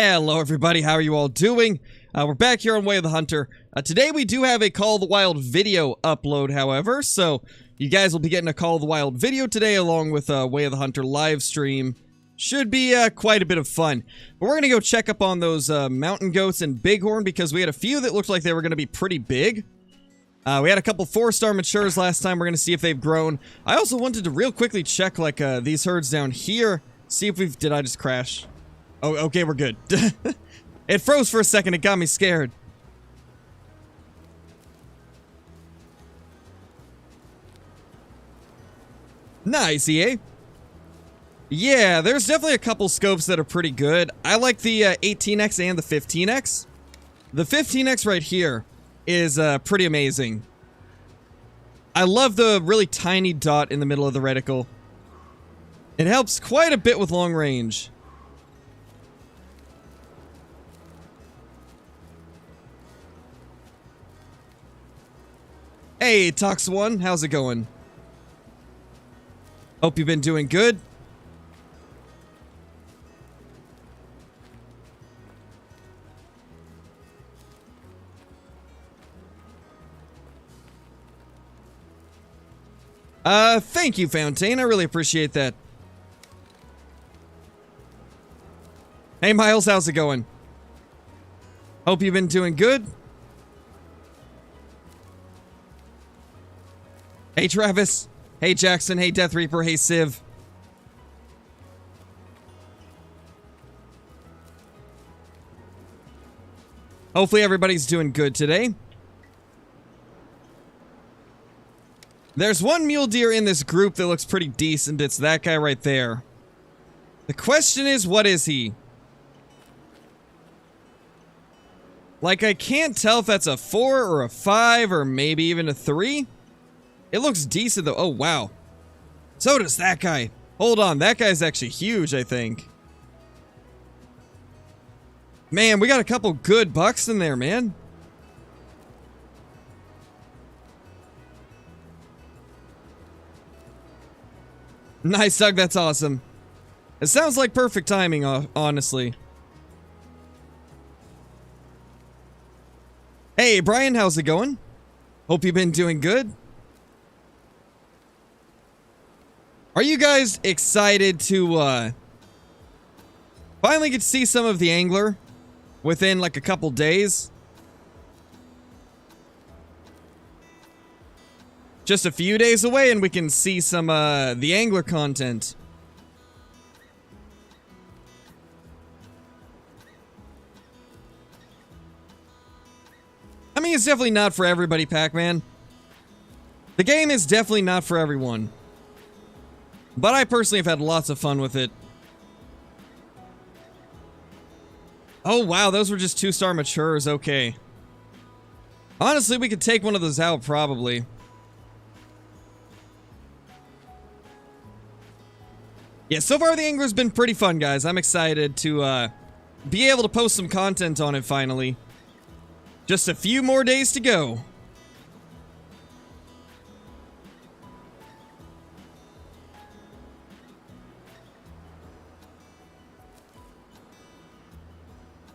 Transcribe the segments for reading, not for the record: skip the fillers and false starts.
Hello everybody, how are you all doing? We're back here on Way of the Hunter. Today we do have a Call of the Wild video upload, however, so you guys will be getting a Call of the Wild video today along with a Way of the Hunter live stream. Should be quite a bit of fun. But we're going to go check up on those mountain goats and bighorn because we had a few that looked like they were going to be pretty big. We had a couple 4-star matures last time. We're going to see if they've grown. I also wanted to real quickly check like these herds down here. See if we've... Did I just crash? Oh, okay, we're good. It froze for a second. It got me scared. Nice, EA. Yeah, there's definitely a couple scopes that are pretty good. I like the 18X and the 15X. The 15X right here is pretty amazing. I love the really tiny dot in the middle of the reticle. It helps quite a bit with long range. Hey, Tox1, how's it going? Hope you've been doing good. Thank you, Fountain. I really appreciate that. Hey, Miles, how's it going? Hope you've been doing good. Hey, Travis. Hey, Jackson. Hey, Death Reaper. Hey, Civ. Hopefully everybody's doing good today. There's one mule deer in this group that looks pretty decent. It's that guy right there. The question is, what is he? Like, I can't tell if that's a 4 or a 5 or maybe even a 3. It looks decent, though. Oh, wow. So does that guy. Hold on. That guy's actually huge, I think. Man, we got a couple good bucks in there, man. Nice, Doug. That's awesome. It sounds like perfect timing, honestly. Hey, Brian. How's it going? Hope you've been doing good. Are you guys excited to finally get to see some of the angler within like a couple days? Just a few days away and we can see some the angler content. I mean, it's definitely not for everybody, Pac-Man. The game is definitely not for everyone. But I personally have had lots of fun with it. Oh, wow. Those were just 2-star matures. Okay. Honestly, we could take one of those out, probably. Yeah, so far the angler's been pretty fun, guys. I'm excited to be able to post some content on it, finally. Just a few more days to go.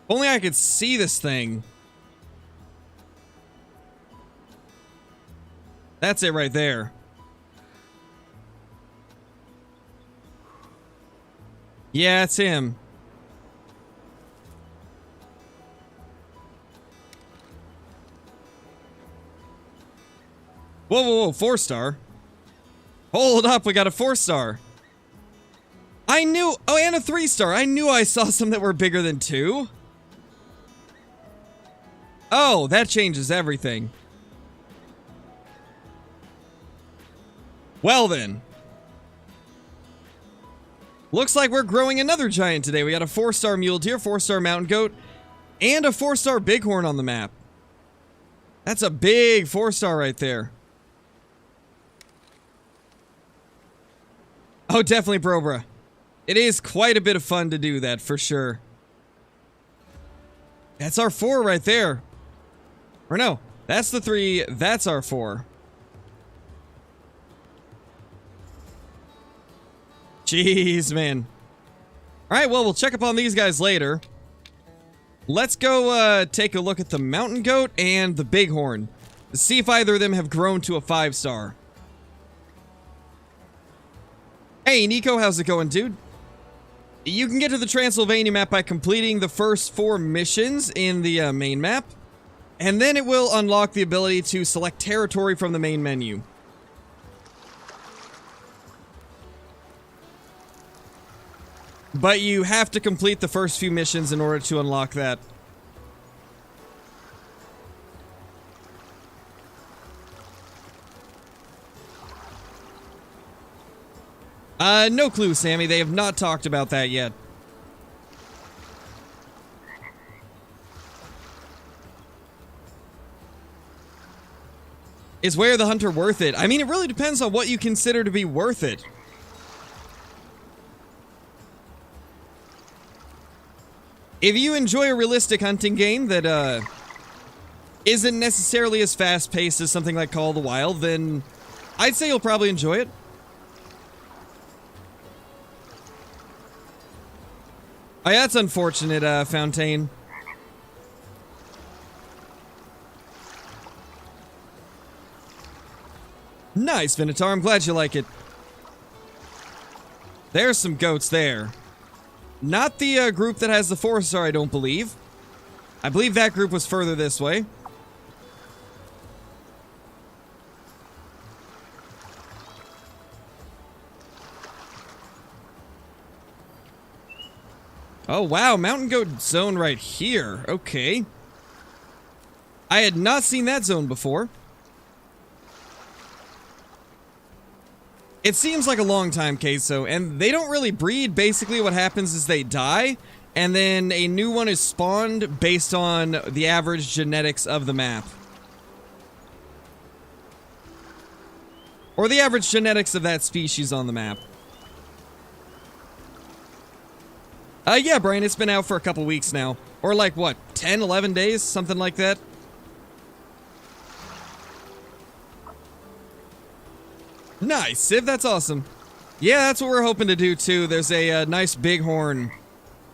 Only I could see this thing. That's it right there. Yeah, it's him. Whoa, whoa, whoa, 4-star. Hold up, we got a 4-star. I knew... Oh, and a 3-star. I knew I saw some that were bigger than 2. Oh, that changes everything. Well then. Looks like we're growing another giant today. We got a 4-star mule deer, 4-star mountain goat, and a 4-star bighorn on the map. That's a big 4-star right there. Oh, definitely, Brobra. It is quite a bit of fun to do that, for sure. That's our 4 right there. Or no, that's the 3, that's our 4. Jeez, man. Alright, well, we'll check up on these guys later. Let's go take a look at the mountain goat and the bighorn. See if either of them have grown to a 5-star. Hey, Nico, how's it going, dude? You can get to the Transylvania map by completing the first 4 missions in the main map, and then it will unlock the ability to select territory from the main menu. But you have to complete the first few missions in order to unlock that. No clue, Sammy. They have not talked about that yet. Is Way of the Hunter worth it? I mean, it really depends on what you consider to be worth it. If you enjoy a realistic hunting game that, isn't necessarily as fast-paced as something like Call of the Wild, then I'd say you'll probably enjoy it. Oh, yeah, that's unfortunate, Fontaine. Nice, Vinitar. I'm glad you like it. There's some goats there. Not the group that has the 4-star, I don't believe. I believe that group was further this way. Oh, wow. Mountain goat zone right here. Okay. I had not seen that zone before. It seems like a long time, Queso, and they don't really breed. Basically, what happens is they die, and then a new one is spawned based on the average genetics of the map. Or the average genetics of that species on the map. Yeah, Brian, it's been out for a couple weeks now. Or like, what, 10, 11 days? Something like that? Nice, Civ, that's awesome. Yeah, that's what we're hoping to do, too. There's a nice bighorn.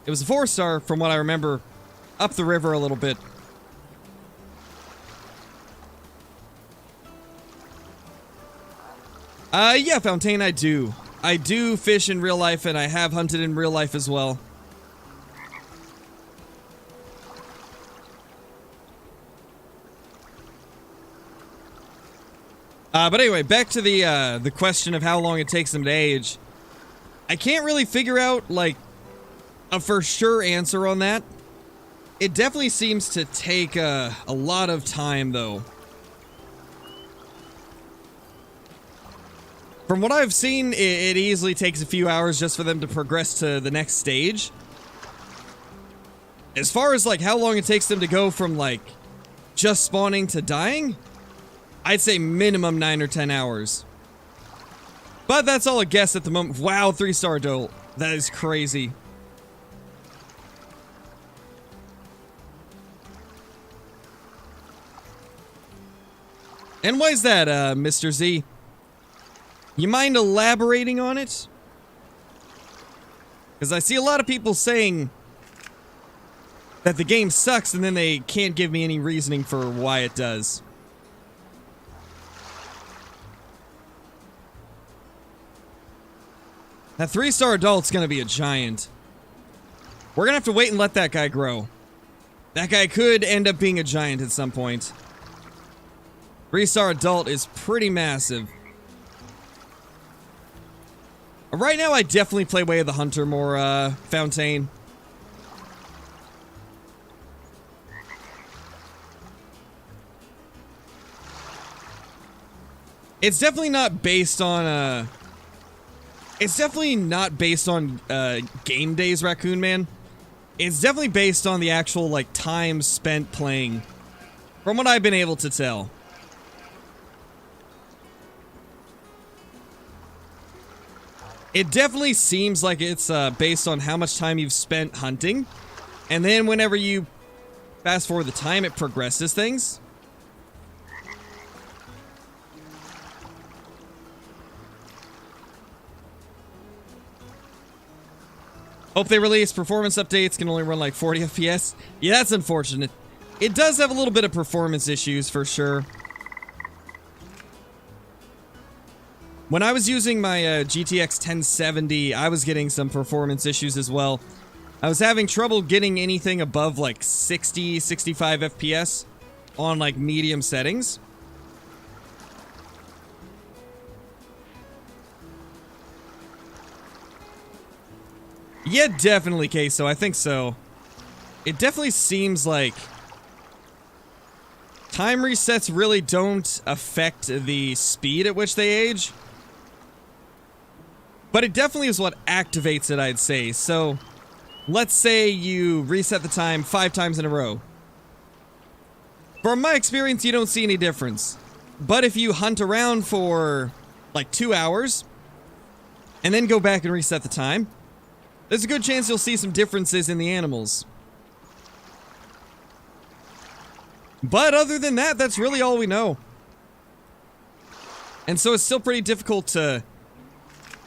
It was a 4-star, from what I remember, up the river a little bit. Yeah, Fontaine, I do. I do fish in real life, and I have hunted in real life as well. But anyway, back to the question of how long it takes them to age. I can't really figure out, like, a for sure answer on that. It definitely seems to take a lot of time, though. From what I've seen, it easily takes a few hours just for them to progress to the next stage. As far as, like, how long it takes them to go from, like, just spawning to dying, I'd say minimum 9 or 10 hours. But that's all a guess at the moment. Wow, 3-star adult. That is crazy. And why is that, Mr. Z? You mind elaborating on it? Because I see a lot of people saying that the game sucks and then they can't give me any reasoning for why it does. That 3-star adult's gonna be a giant. We're gonna have to wait and let that guy grow. That guy could end up being a giant at some point. 3-star adult is pretty massive. Right now, I definitely play Way of the Hunter more, Fontaine. It's definitely not based on, it's definitely not based on, game days, Raccoon Man. It's definitely based on the actual, like, time spent playing. From what I've been able to tell. It definitely seems like it's, based on how much time you've spent hunting. And then whenever you fast forward the time, it progresses things. Hope they release performance updates, can only run like 40 FPS. Yeah, that's unfortunate. It does have a little bit of performance issues for sure. When I was using my GTX 1070, I was getting some performance issues as well. I was having trouble getting anything above like 60, 65 FPS on like medium settings. Yeah, definitely, Queso. I think so. It definitely seems like time resets really don't affect the speed at which they age. But it definitely is what activates it, I'd say. So, let's say you reset the time 5 times in a row. From my experience, you don't see any difference. But if you hunt around for like 2 hours, and then go back and reset the time, there's a good chance you'll see some differences in the animals. But other than that, that's really all we know. And so it's still pretty difficult to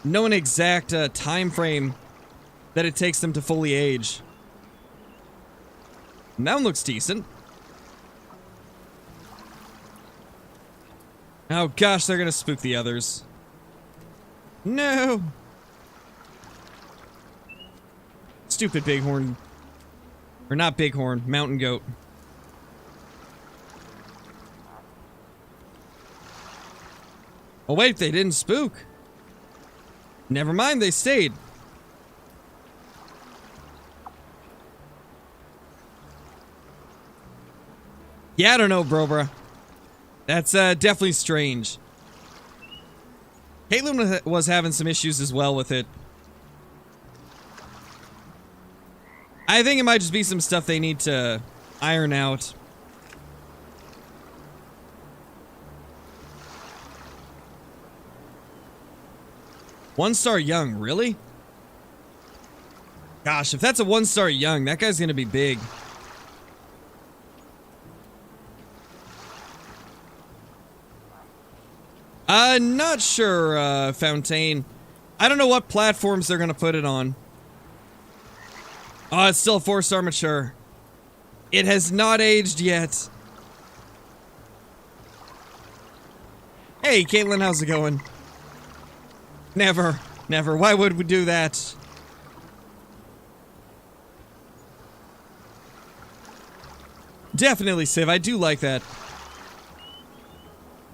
know an exact time frame that it takes them to fully age. And that one looks decent. Oh gosh, they're gonna spook the others. No! Stupid bighorn. Or not bighorn, mountain goat. Oh wait, they didn't spook. Never mind, they stayed. Yeah, I don't know, bro. That's definitely strange. Caitlin was having some issues as well with it. I think it might just be some stuff they need to iron out. One-star young, really? Gosh, if that's a one-star young, that guy's gonna be big. Not sure, Fountain. I don't know what platforms they're gonna put it on. Oh, it's still a 4-star mature. It has not aged yet. Hey, Caitlin, how's it going? Never. Never. Why would we do that? Definitely, Civ. I do like that.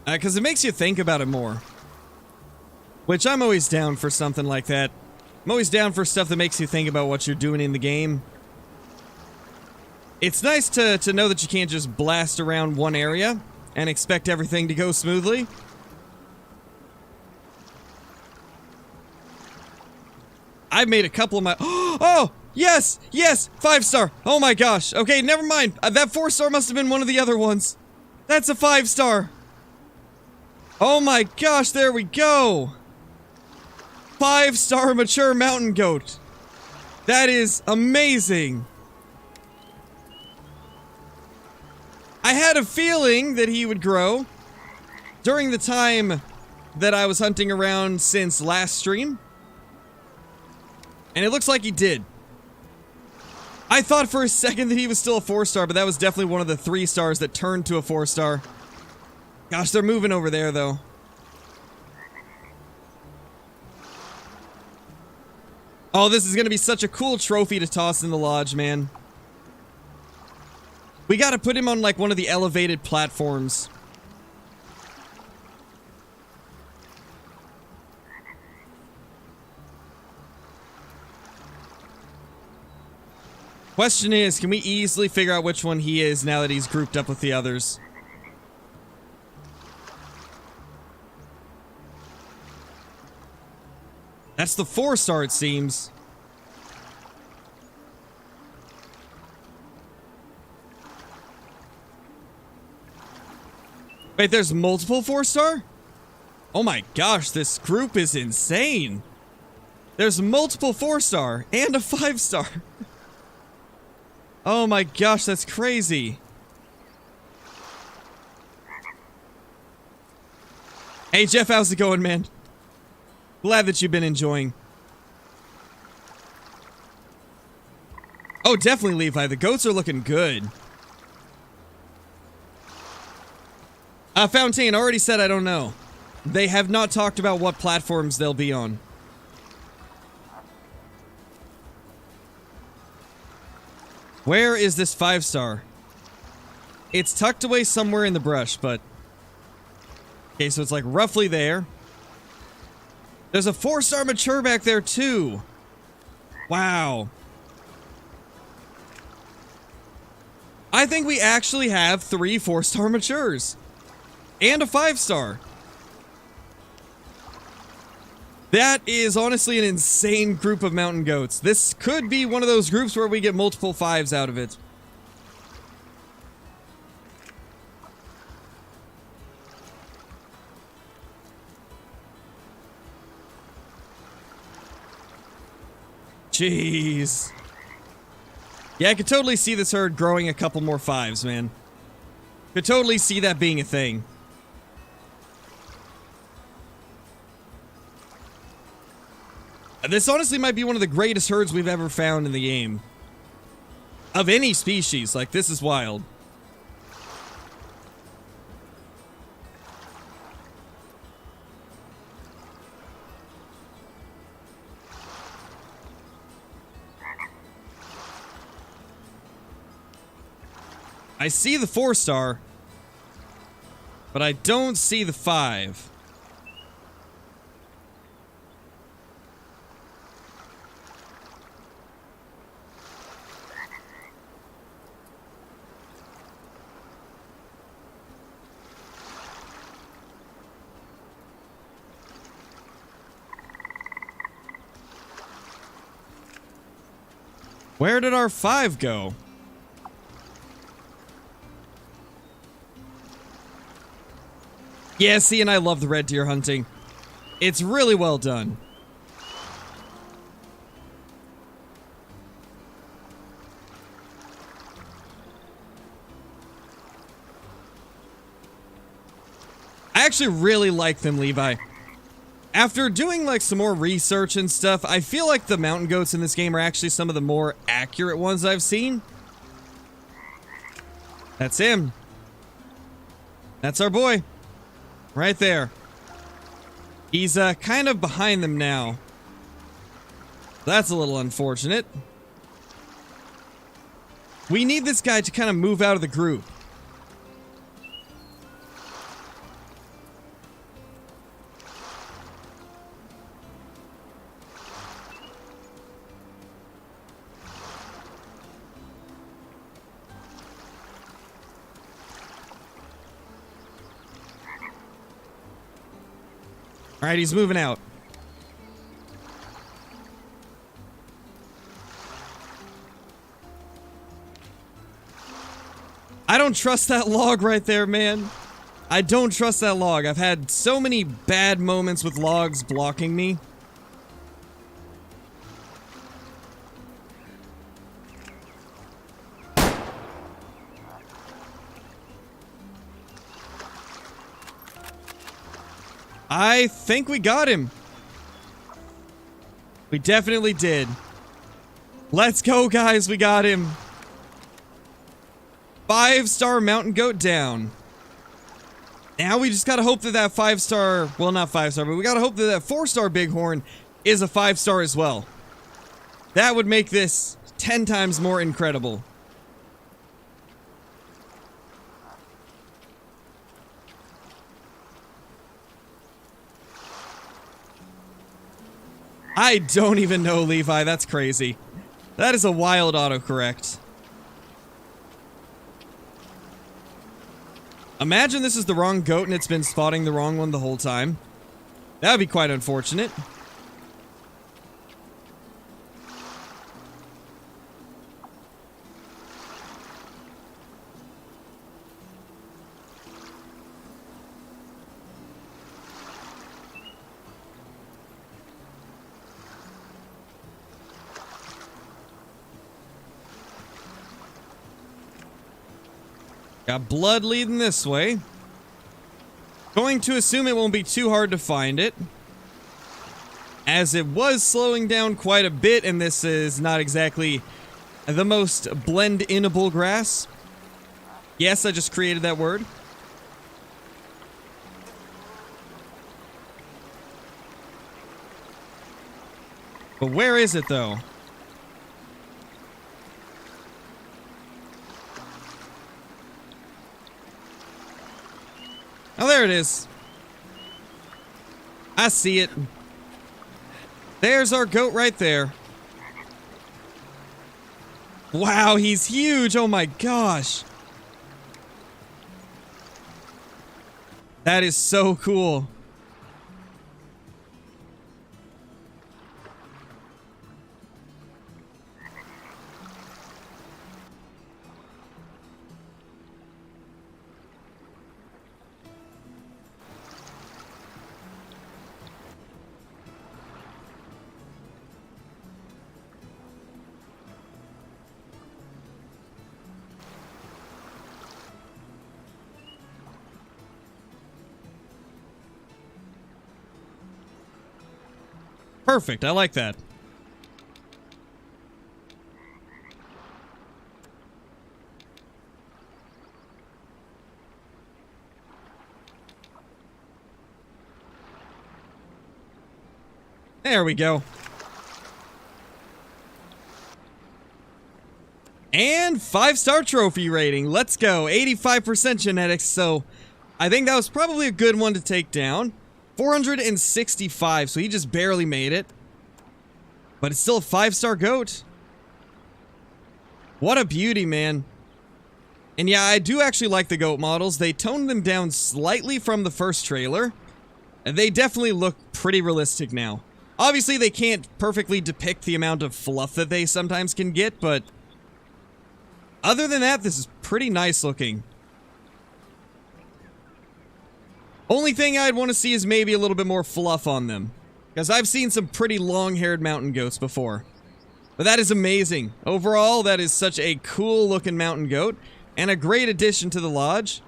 Because it makes you think about it more. Which I'm always down for something like that. I'm always down for stuff that makes you think about what you're doing in the game. It's nice to know that you can't just blast around one area and expect everything to go smoothly. I've made a couple of my... Oh! Yes! Yes! 5-star! Oh my gosh! Okay, never mind. That 4-star must have been one of the other ones. That's a 5-star! Oh my gosh, there we go! 5-star mature mountain goat. That is amazing. I had a feeling that he would grow during the time that I was hunting around since last stream. And it looks like he did. I thought for a second that he was still a 4-star, but that was definitely one of the 3-stars that turned to a 4-star. Gosh, they're moving over there, though. Oh, this is gonna be such a cool trophy to toss in the lodge, man. We gotta put him on, like, one of the elevated platforms. Question is, can we easily figure out which one he is now that he's grouped up with the others? That's the 4-star, it seems. Wait, there's multiple 4-star? Oh my gosh, this group is insane. There's multiple 4-star and a 5-star. Oh my gosh, that's crazy. Hey Jeff, how's it going, man? Glad that you've been enjoying. Oh, definitely, Levi. The goats are looking good. Fountain already said I don't know. They have not talked about what platforms they'll be on. Where is this 5-star? It's tucked away somewhere in the brush, but... Okay, so it's like roughly there. There's a 4-star mature back there, too. Wow. I think we actually have 3 4-star matures. And a 5-star. That is honestly an insane group of mountain goats. This could be one of those groups where we get multiple 5s out of it. Jeez. Yeah, I could totally see this herd growing a couple more 5s, man. Could totally see that being a thing. This honestly might be one of the greatest herds we've ever found in the game. Of any species, like, this is wild. I see the 4-star, but I don't see the 5. Where did our 5 go? Yeah, see, and I love the red deer hunting. It's really well done. I actually really like them, Levi. After doing like some more research and stuff, I feel like the mountain goats in this game are actually some of the more accurate ones I've seen. That's him. That's our boy. Right there. He's kind of behind them now. That's a little unfortunate. We need this guy to kind of move out of the group. Alright, he's moving out. I don't trust that log right there, man. I don't trust that log. I've had so many bad moments with logs blocking me. I think we got him. We definitely did. Let's go, guys. We got him. 5-star mountain goat down. Now we just gotta hope that that 5-star, well, not 5-star, but we gotta hope that that 4-star bighorn is a 5-star as well. That would make this 10 times more incredible. I don't even know, Levi. That's crazy. That is a wild autocorrect. Imagine this is the wrong goat and it's been spotting the wrong one the whole time. That would be quite unfortunate. Got blood leading this way. Going to assume it won't be too hard to find it, as it was slowing down quite a bit, and this is not exactly the most blend-inable grass. Yes, I just created that word. But where is it, though? Oh, there it is. I see it. There's our goat right there. Wow, he's huge. Oh my gosh. That is so cool. Perfect, I like that. There we go. And 5-star trophy rating. Let's go. 85% genetics, so I think that was probably a good one to take down. 465, so he just barely made it. But it's still a 5-star goat. What a beauty, man. And yeah, I do actually like the goat models. They toned them down slightly from the first trailer. And they definitely look pretty realistic now. Obviously, they can't perfectly depict the amount of fluff that they sometimes can get, but other than that, this is pretty nice looking. Only thing I'd want to see is maybe a little bit more fluff on them, because I've seen some pretty long-haired mountain goats before. But that is amazing. Overall, that is such a cool-looking mountain goat, and a great addition to the lodge.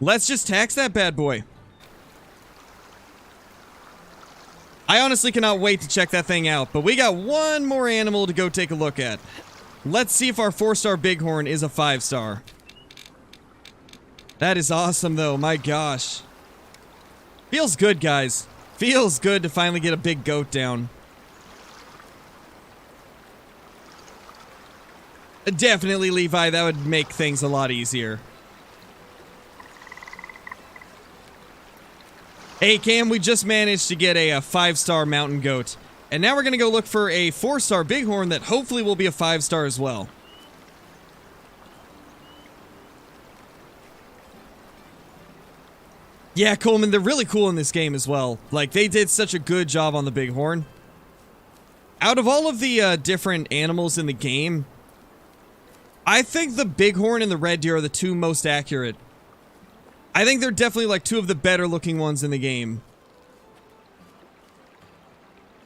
Let's just tax that bad boy. I honestly cannot wait to check that thing out, but we got one more animal to go take a look at. Let's see if our 4-star Bighorn is a 5-star. That is awesome, though. My gosh. Feels good, guys. Feels good to finally get a big goat down. Definitely, Levi. That would make things a lot easier. Hey, Cam, we just managed to get a 5-star mountain goat. And now we're going to go look for a 4-star Bighorn that hopefully will be a 5-star as well. Yeah, Coleman, they're really cool in this game as well. Like, they did such a good job on the Bighorn. Out of all of the different animals in the game, I think the Bighorn and the Red Deer are the two most accurate. I think they're definitely like two of the better looking ones in the game.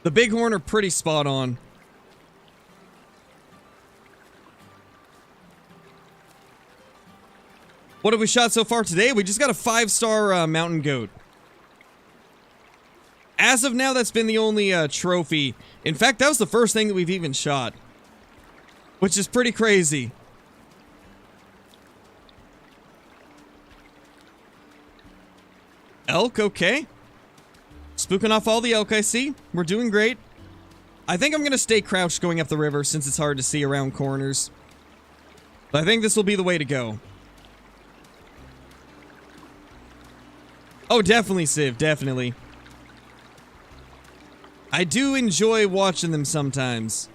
The Bighorn are pretty spot on. What have we shot so far today? We just got a 5-star mountain goat. As of now, that's been the only trophy. In fact, that was the first thing that we've even shot, which is pretty crazy. Elk, okay. Spooking off all the elk I see. We're doing great. I think I'm going to stay crouched going up the river since it's hard to see around corners. But I think this will be the way to go. Oh, definitely, Civ, definitely. I do enjoy watching them sometimes.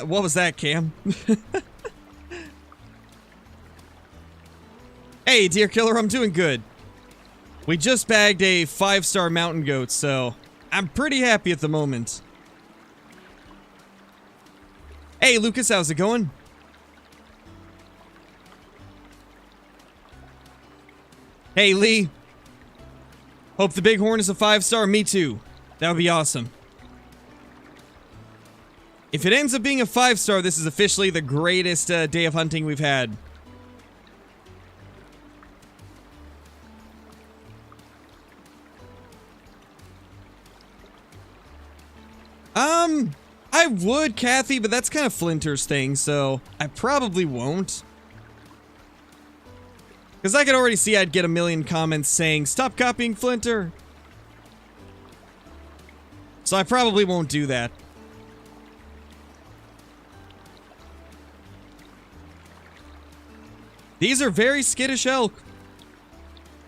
What was that, Cam? Hey, Deer Killer, I'm doing good. We just bagged a 5-star mountain goat, so I'm pretty happy at the moment. Hey, Lucas, how's it going? Hey, Lee. Hope the Bighorn is a 5-star. Me too. That would be awesome. If it ends up being a 5-star, this is officially the greatest day of hunting we've had. I would, Kathy, but that's kind of Flinter's thing, so I probably won't. Because I could already see I'd get a million comments saying, "Stop copying Flinter." So I probably won't do that. These are very skittish elk.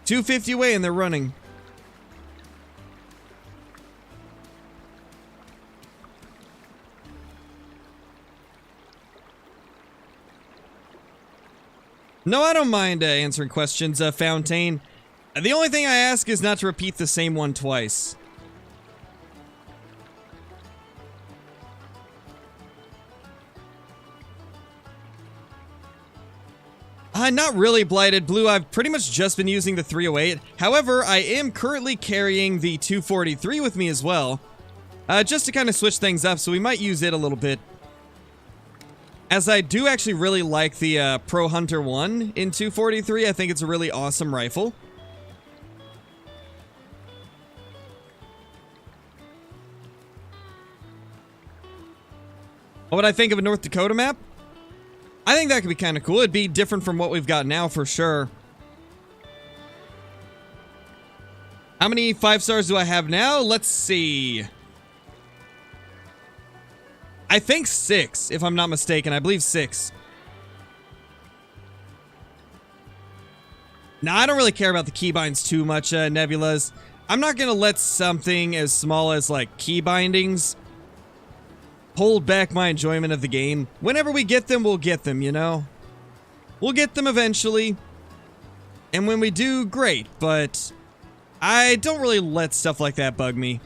250 away and they're running. No, I don't mind answering questions, Fountain. The only thing I ask is not to repeat the same one twice. Not really, Blighted Blue. I've pretty much just been using the 308. However, I am currently carrying the 243 with me as well. Just to kind of switch things up, so we might use it a little bit. As I do actually really like the Pro Hunter 1 in 243. I think it's a really awesome rifle. What would I think of a North Dakota map? I think that could be kind of cool. It'd be different from what we've got now for sure. How many 5-stars do I have now? Let's see. I think 6, if I'm not mistaken. I believe 6. Now, I don't really care about the keybinds too much, Nebulas. I'm not going to let something as small as, like, key bindings hold back my enjoyment of the game. Whenever we get them, we'll get them, you know? We'll get them eventually. And when we do, great. But I don't really let stuff like that bug me.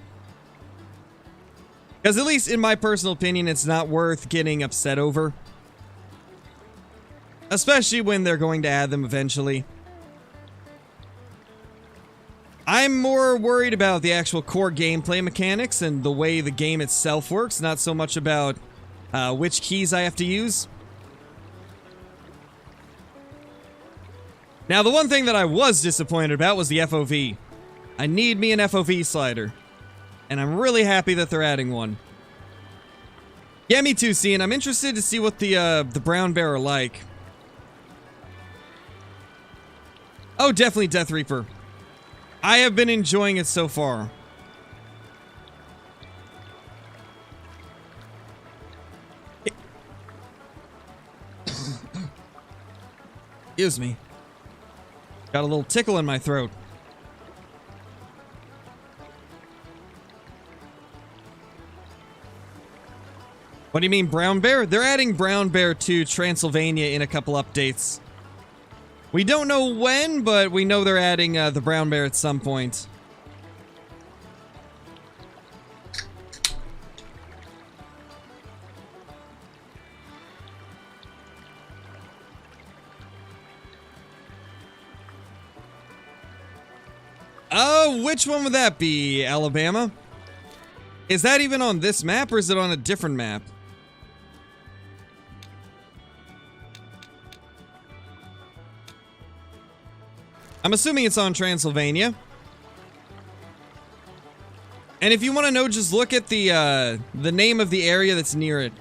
Because at least in my personal opinion, it's not worth getting upset over. Especially when they're going to add them eventually. I'm more worried about the actual core gameplay mechanics and the way the game itself works, not so much about which keys I have to use. Now, the one thing that I was disappointed about was the FOV. I need me an FOV slider. And I'm really happy that they're adding one. Yeah, me too, Cian. I'm interested to see what the brown bear are like. Oh, definitely Death Reaper. I have been enjoying it so far. Excuse me. Got a little tickle in my throat. What do you mean, brown bear? They're adding brown bear to Transylvania in a couple updates. We don't know when, but we know they're adding the brown bear at some point. Oh, which one would that be, Alabama? Is that even on this map, or is it on a different map? I'm assuming it's on Transylvania. And if you want to know, just look at the name of the area that's near it.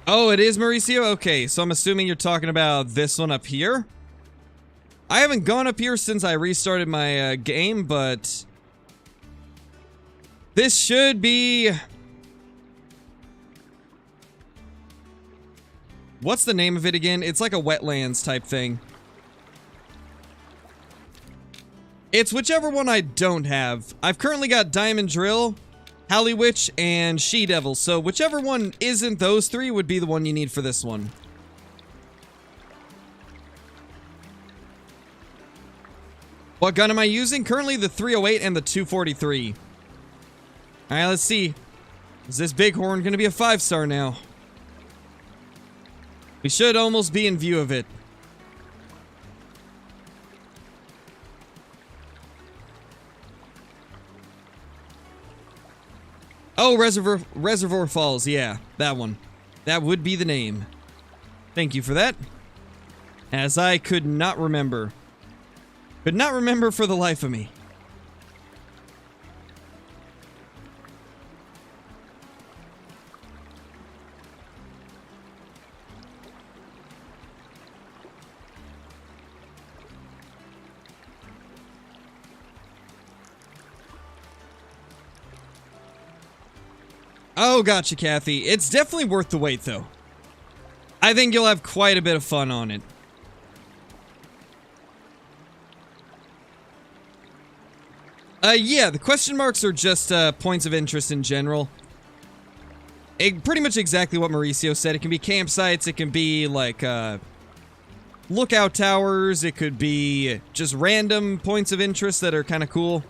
Oh, it is Mauricio? Okay, so I'm assuming you're talking about this one up here. I haven't gone up here since I restarted my game, but this should be... What's the name of it again? It's like a wetlands type thing. It's whichever one I don't have. I've currently got Diamond Drill, Halliwitch, and She-Devil, so whichever one isn't those three would be the one you need for this one. What gun am I using? Currently the 308 and the 243. Alright, let's see. Is this Bighorn gonna be a 5-star now? We should almost be in view of it. Oh, Reservoir Falls. Yeah, that one. That would be the name. Thank you for that. As I could not remember. Could not remember for the life of me. Oh, gotcha, Kathy. It's definitely worth the wait, though. I think you'll have quite a bit of fun on it. Yeah, the question marks are just points of interest in general. Pretty much exactly what Mauricio said. It can be campsites, it can be like lookout towers, it could be just random points of interest that are kind of cool.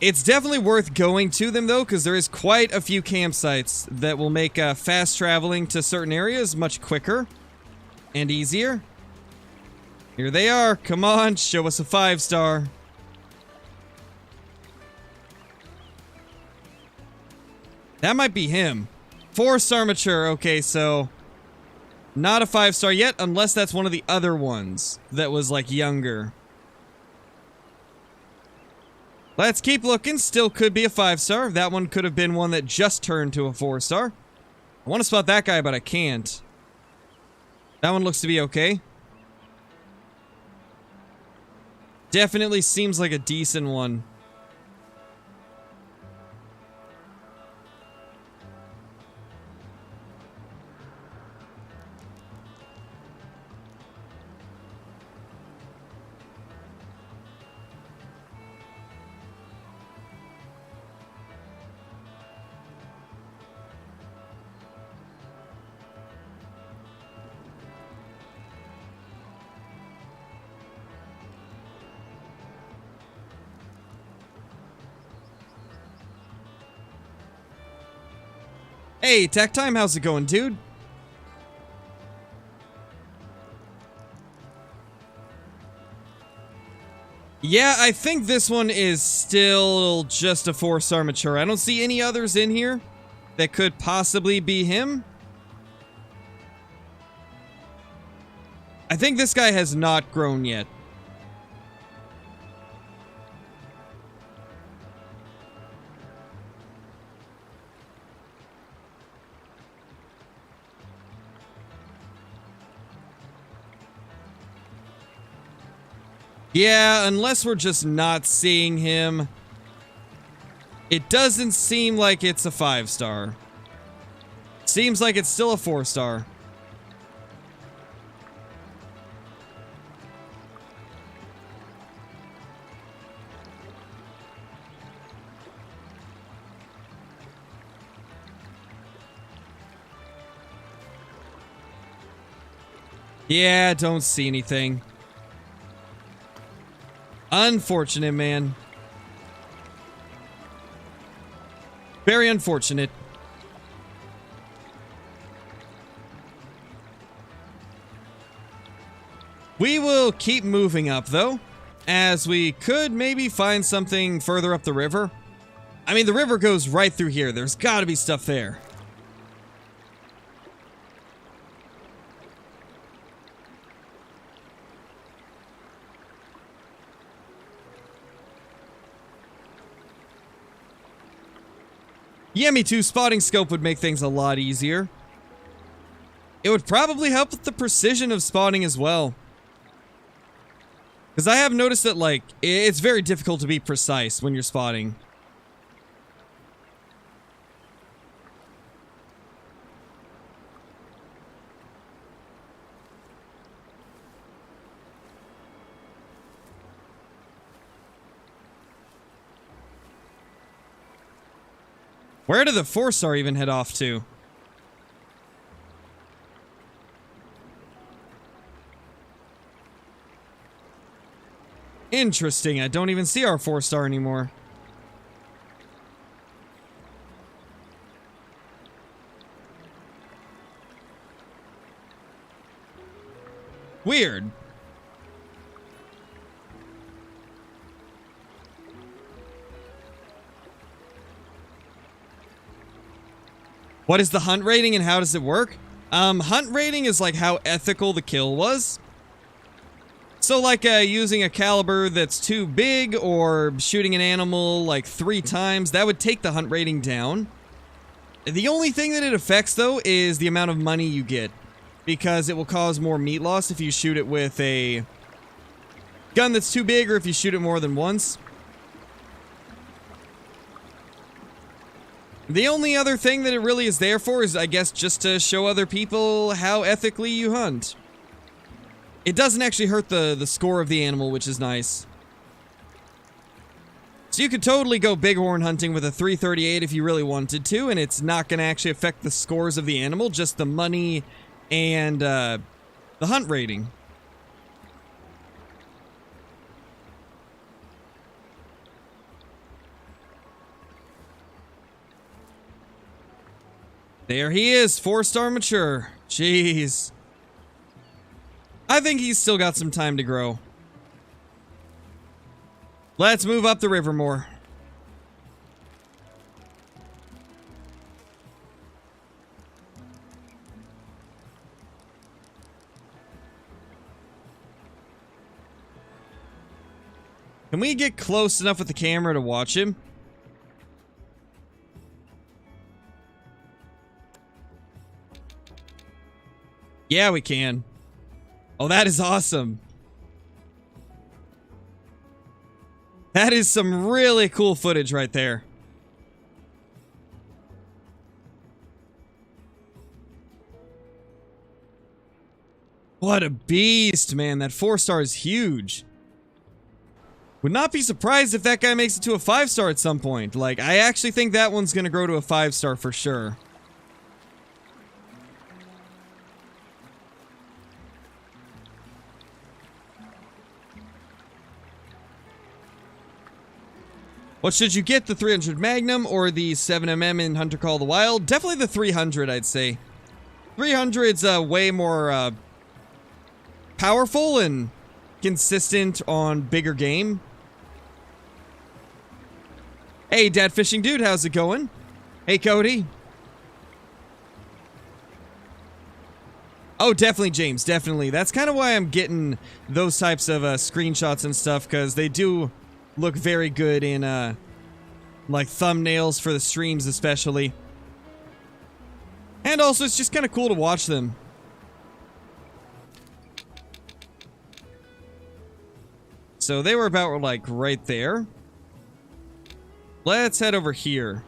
It's definitely worth going to them, though, because there is quite a few campsites that will make fast traveling to certain areas much quicker and easier. Here they are. Come on, show us a 5-star. That might be him. 4-star mature. Okay, so not a 5-star yet, unless that's one of the other ones that was, like, younger. Let's keep looking. Still could be a 5-star. That one could have been one that just turned to a 4-star. I want to spot that guy, but I can't. That one looks to be okay. Definitely seems like a decent one. Hey, Tech Time, how's it going, dude? Yeah, I think this one is still just a 4-star mature. I don't see any others in here that could possibly be him. I think this guy has not grown yet. Yeah, unless we're just not seeing him. It doesn't seem like it's a 5-star. Seems like it's still a 4-star. Yeah, don't see anything. Unfortunate, man. Very unfortunate. We will keep moving up, though, as we could maybe find something further up the river. I mean, the river goes right through here. There's got to be stuff there. Yeah, me too. Spotting scope would make things a lot easier. It would probably help with the precision of spotting as well. Because I have noticed that, like, it's very difficult to be precise when you're spotting. Where did the 4-star even head off to? Interesting. I don't even see our 4-star anymore. Weird. What is the hunt rating and how does it work? Hunt rating is like how ethical the kill was. So like using a caliber that's too big or shooting an animal like 3 times, that would take the hunt rating down. The only thing that it affects though is the amount of money you get, because it will cause more meat loss if you shoot it with a gun that's too big or if you shoot it more than once. The only other thing that it really is there for is, I guess, just to show other people how ethically you hunt. It doesn't actually hurt the score of the animal, which is nice. So you could totally go bighorn hunting with a .338 if you really wanted to, and it's not going to actually affect the scores of the animal, just the money and the hunt rating. There he is, 4-star mature. Jeez. I think he's still got some time to grow. Let's move up the river more. Can we get close enough with the camera to watch him? Yeah, we can. Oh, that is awesome. That is some really cool footage right there. What a beast, man. That 4-star is huge. Would not be surprised if that guy makes it to a 5-star at some point. Like, I actually think that one's gonna grow to a 5-star for sure. What should you get, the 300 Magnum or the 7mm in Hunter Call of the Wild? Definitely the 300, I'd say. 300's way more powerful and consistent on bigger game. Hey, Dad Fishing Dude, how's it going? Hey, Cody. Oh, definitely, James, definitely. That's kind of why I'm getting those types of screenshots and stuff, because they do look very good in, like, thumbnails for the streams, especially. And also, it's just kind of cool to watch them. So, they were about, like, right there. Let's head over here.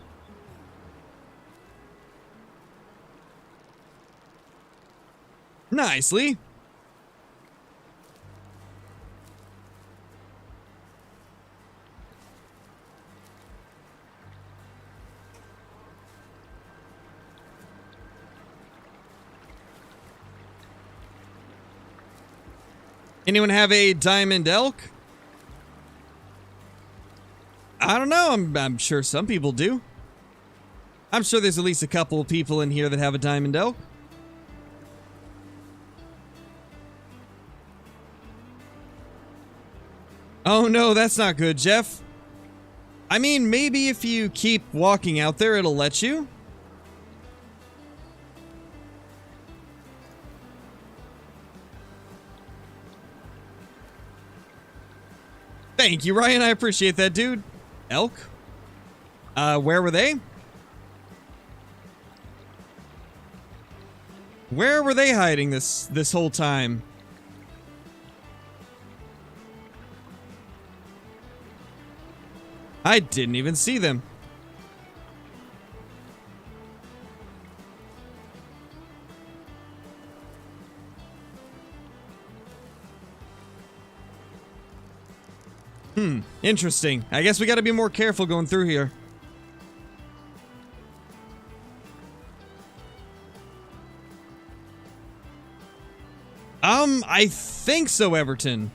Nicely. Anyone have a diamond elk? I don't know. I'm sure some people do. I'm sure there's at least a couple of people in here that have a diamond elk. Oh no, that's not good, Jeff. I mean, maybe if you keep walking out there, it'll let you. Thank you, Ryan. I appreciate that, dude. Elk? Where were they? Where were they hiding this whole time? I didn't even see them. Interesting. I guess we gotta be more careful going through here. I think so, Everton.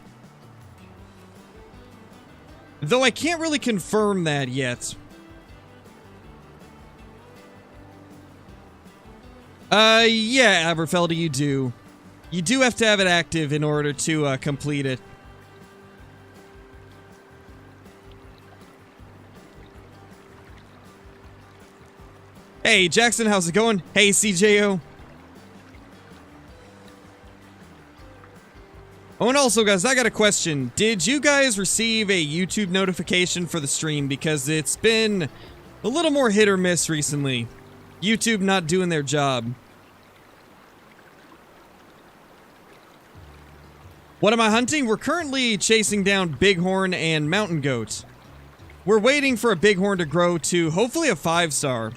Though I can't really confirm that yet. Yeah, Aberfeldy, you do. You do have to have it active in order to, complete it. Hey, Jackson, how's it going? Hey, CJO. Oh, and also, guys, I got a question. Did you guys receive a YouTube notification for the stream? Because it's been a little more hit or miss recently. YouTube not doing their job. What am I hunting? We're currently chasing down Bighorn and mountain goat. We're waiting for a Bighorn to grow to hopefully a 5-star.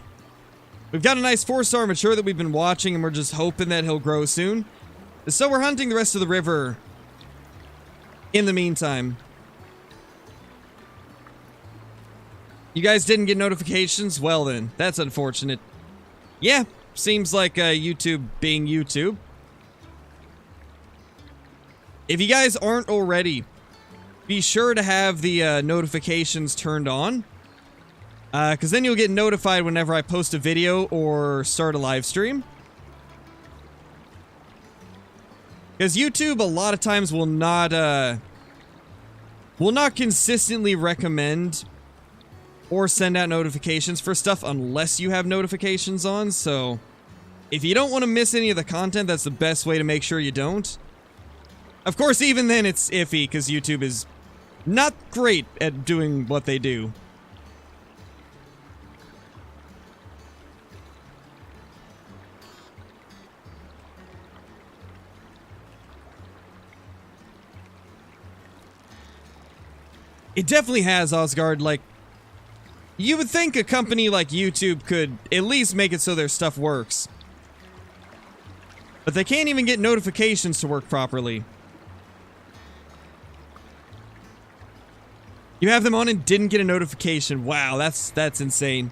We've got a nice 4-star mature that we've been watching, and we're just hoping that he'll grow soon. So we're hunting the rest of the river in the meantime. You guys didn't get notifications? Well then, that's unfortunate. Yeah, seems like YouTube being YouTube. If you guys aren't already, be sure to have the notifications turned on. Because then you'll get notified whenever I post a video or start a live stream. Because YouTube a lot of times will not consistently recommend or send out notifications for stuff unless you have notifications on. So if you don't want to miss any of the content, that's the best way to make sure you don't. Of course, even then it's iffy because YouTube is not great at doing what they do. It definitely has, Osgard. Like, you would think a company like YouTube could at least make it so their stuff works. But they can't even get notifications to work properly. You have them on and didn't get a notification. Wow, that's insane.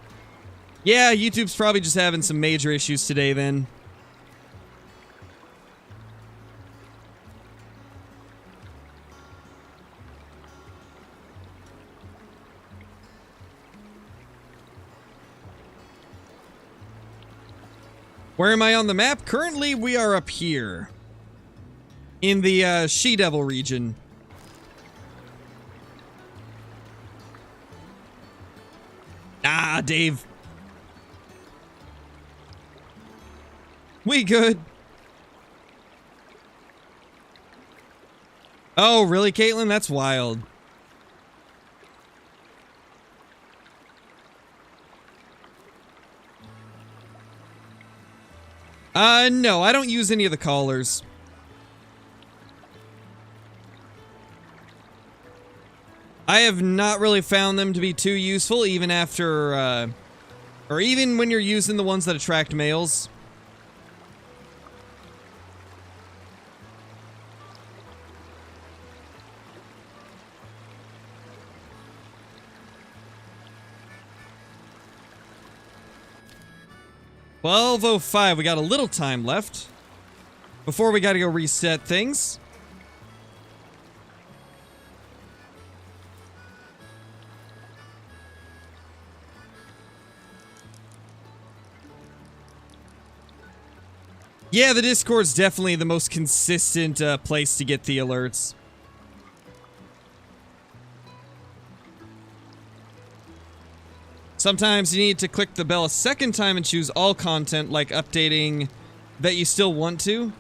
Yeah, YouTube's probably just having some major issues today then. Where am I on the map? Currently, we are up here. In the She-Devil region. Ah, Dave. We good. Oh, really, Caitlin? That's wild. No, I don't use any of the collars. I have not really found them to be too useful, even after, or even when you're using the ones that attract males. $12:05, we got a little time left before we gotta go reset things. Yeah, the Discord's definitely the most consistent place to get the alerts. Sometimes you need to click the bell a second time and choose all content, like updating that you still want to,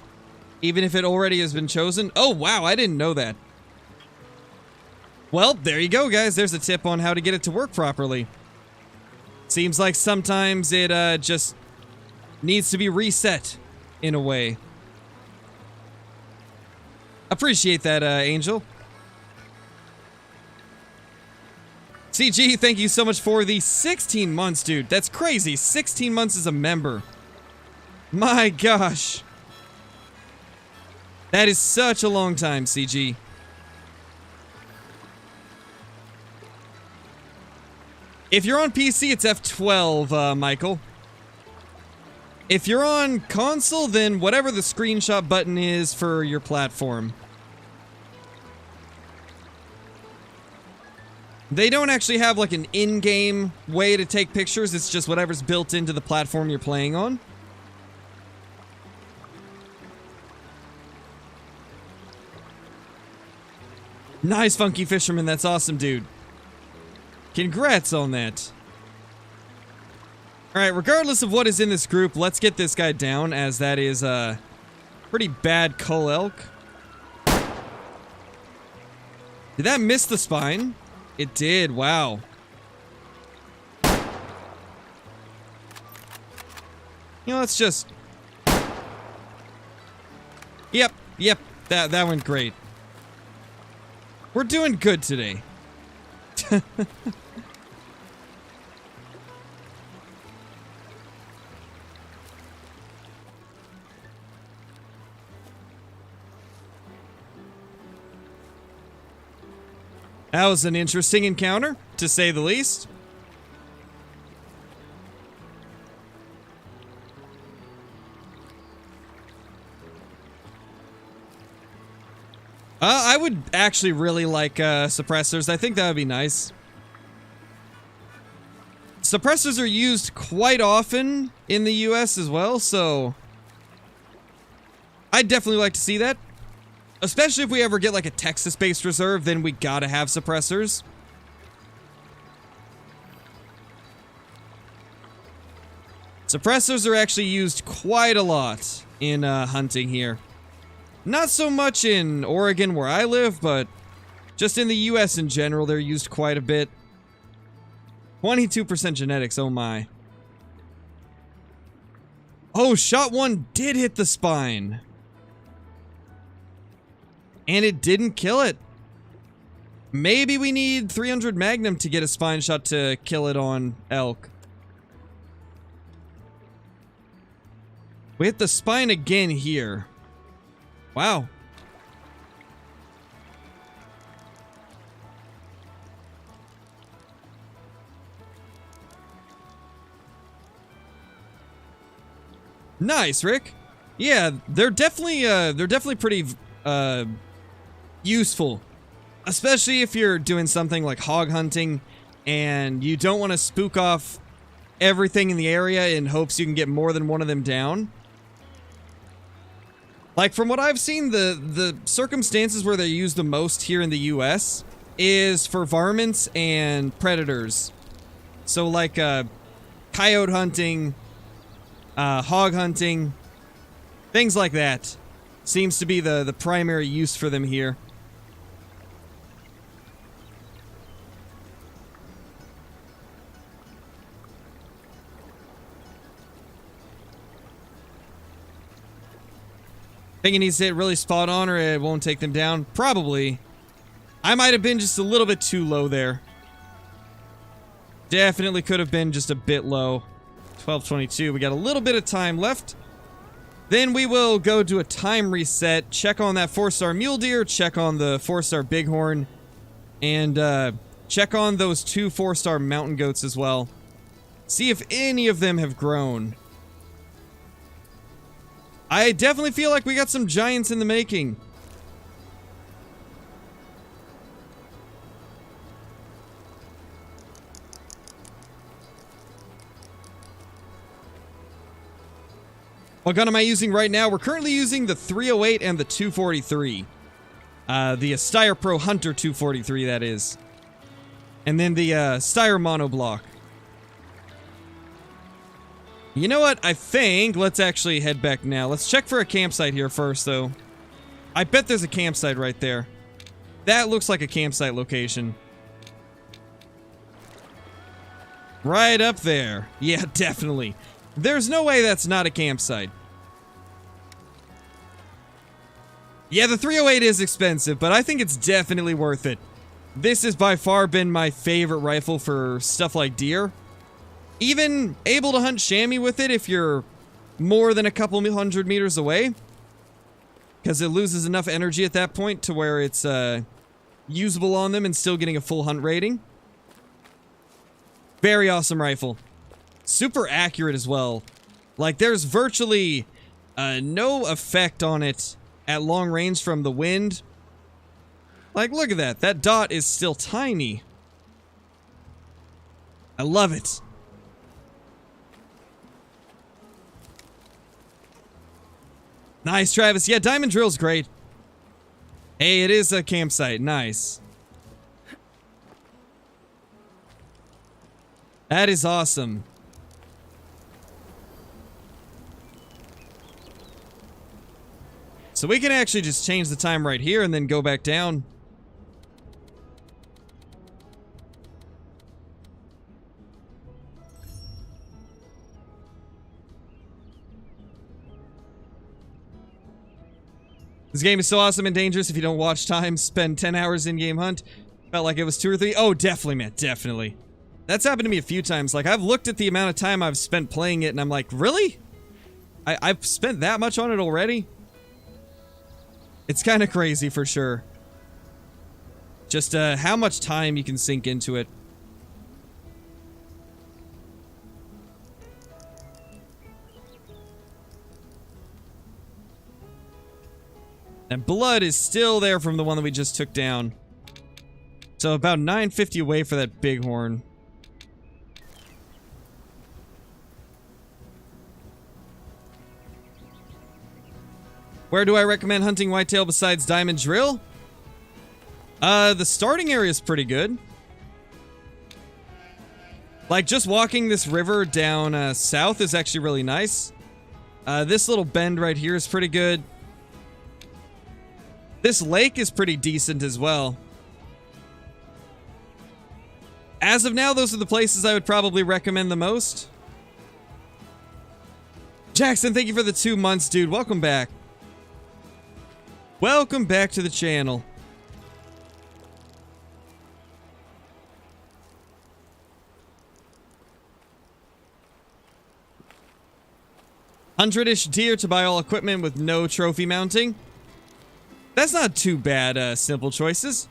even if it already has been chosen. Oh, wow, I didn't know that. Well, there you go, guys. There's a tip on how to get it to work properly. Seems like sometimes it just needs to be reset in a way. Appreciate that, Angel. CG, thank you so much for the 16 months, dude. That's crazy. 16 months as a member. My gosh. That is such a long time, CG. If you're on PC, it's F12, Michael. If you're on console, then whatever the screenshot button is for your platform. They don't actually have like an in-game way to take pictures, it's just whatever's built into the platform you're playing on. Nice, Funky Fisherman, that's awesome, dude. Congrats on that. All right, regardless of what is in this group, let's get this guy down, as that is a pretty bad cull elk. Did that miss the spine? It did, wow. You know, let's just... Yep, that went great. We're doing good today. That was an interesting encounter, to say the least. I would actually really like suppressors. I think that would be nice. Suppressors are used quite often in the US as well, so I'd definitely like to see that. Especially if we ever get like a Texas-based reserve, then we gotta have suppressors. Suppressors are actually used quite a lot in hunting here. Not so much in Oregon where I live, but just in the US in general, they're used quite a bit. 22% genetics, oh my. Oh, shot one did hit the spine. And it didn't kill it. Maybe we need 300 Magnum to get a spine shot to kill it on elk. We hit the spine again here. Wow. Nice, Rick. Yeah, they're definitely pretty useful, especially if you're doing something like hog hunting and you don't want to spook off everything in the area in hopes you can get more than one of them down. Like, from what I've seen, the circumstances where they're used the most here in the US is for varmints and predators. So like coyote hunting, hog hunting, things like that seems to be the primary use for them here. Think it needs to hit really spot on or it won't take them down? Probably. I might have been just a little bit too low there. Definitely could have been just a bit low. 12:22. We got a little bit of time left. Then we will go do a time reset, check on that 4-star Mule Deer, check on the 4-star Bighorn, and check on those 2 4-star Mountain Goats as well. See if any of them have grown. I definitely feel like we got some giants in the making. What gun am I using right now? We're currently using the 308 and the 243. The Steyr Pro Hunter 243, that is. And then the Steyr monoblock. You know what? I think let's actually head back now. Let's check for a campsite here first, though. I bet there's a campsite right there. That looks like a campsite location. Right up there. Yeah, definitely. There's no way that's not a campsite. Yeah, the 308 is expensive, but I think it's definitely worth it. This has by far been my favorite rifle for stuff like deer. Even able to hunt chamois with it if you're more than a couple hundred meters away. Because it loses enough energy at that point to where it's usable on them and still getting a full hunt rating. Very awesome rifle. Super accurate as well. Like, there's virtually no effect on it at long range from the wind. Like, look at that. That dot is still tiny. I love it. Nice, Travis. Yeah, diamond drill's great. Hey, it is a campsite. Nice. That is awesome. So we can actually just change the time right here and then go back down. This game is so awesome and dangerous if you don't watch time. Spend 10 hours in-game hunt. Felt like it was 2 or 3. Oh, definitely, man. Definitely. That's happened to me a few times. Like, I've looked at the amount of time I've spent playing it, and I'm like, really? I've spent that much on it already? It's kind of crazy, for sure. Just, how much time you can sink into it. And blood is still there from the one that we just took down. So about 950 away for that bighorn. Where do I recommend hunting whitetail besides Diamond Drill? The starting area is pretty good. Like, just walking this river down south is actually really nice. This little bend right here is pretty good. This lake is pretty decent as well. As of now, those are the places I would probably recommend the most. Jackson, thank you for the 2 months, dude. Welcome back. Welcome back to the channel. $100-ish deer to buy all equipment with no trophy mounting. That's not too bad, simple choices.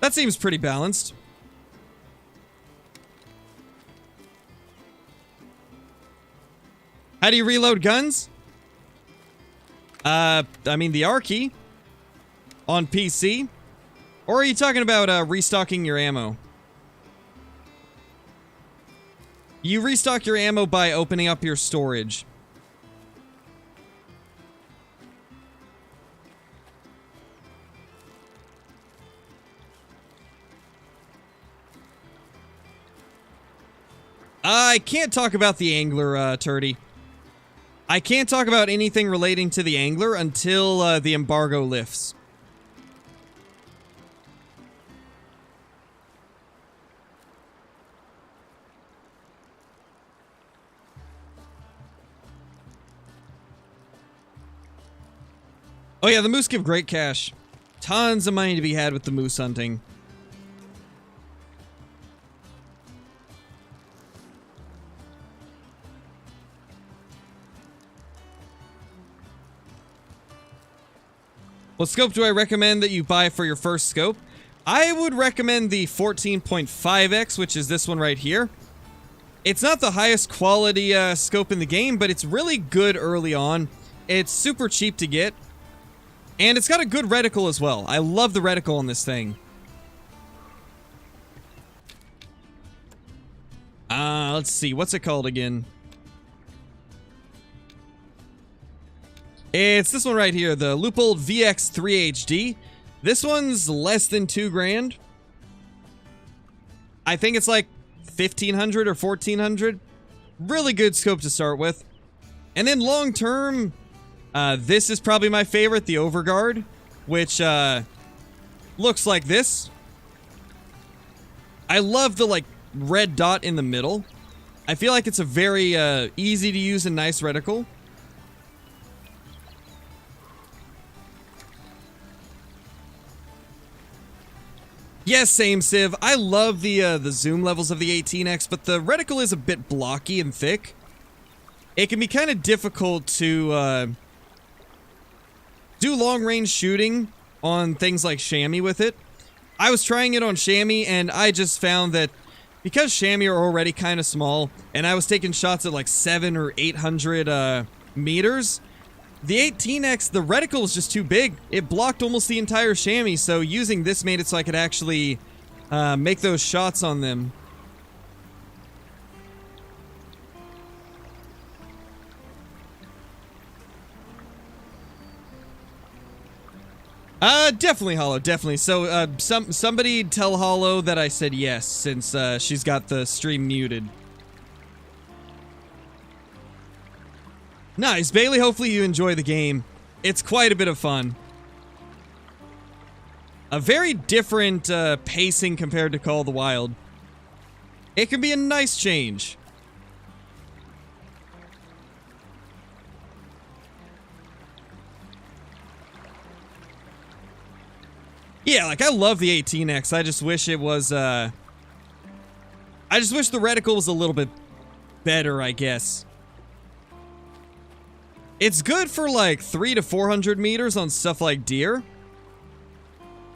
That seems pretty balanced. How do you reload guns? I mean, the R key on PC. Or are you talking about restocking your ammo? You restock your ammo by opening up your storage. I can't talk about the angler, Turdy. I can't talk about anything relating to the angler until the embargo lifts. Oh yeah, the moose give great cash. Tons of money to be had with the moose hunting. What scope do I recommend that you buy for your first scope? I would recommend the 14.5x, which is this one right here. It's not the highest quality scope in the game, but it's really good early on. It's super cheap to get. And it's got a good reticle as well. I love the reticle on this thing. Let's see. What's it called again? It's this one right here, the Leupold VX3 HD. This one's less than $2,000. I think it's like 1,500 or 1,400. Really good scope to start with. And then long term, this is probably my favorite, the Overguard, which looks like this. I love the like red dot in the middle. I feel like it's a very easy to use and nice reticle. Yes, same Civ. I love the zoom levels of the 18x, but the reticle is a bit blocky and thick. It can be kind of difficult to do long-range shooting on things like chamois with it. I was trying it on chamois, and I just found that because chamois are already kind of small, and I was taking shots at like 700 or 800 meters, the 18x, the reticle was just too big. It blocked almost the entire chamois, so using this made it so I could actually make those shots on them. Definitely Hollow, definitely. So, somebody tell Hollow that I said yes, since she's got the stream muted. Nice, Bailey. Hopefully you enjoy the game. It's quite a bit of fun. A very different pacing compared to Call of the Wild. It can be a nice change. Yeah, like, I love the 18X. I just wish it was, I just wish the reticle was a little bit better, I guess. It's good for, like, 300 to 400 meters on stuff like deer.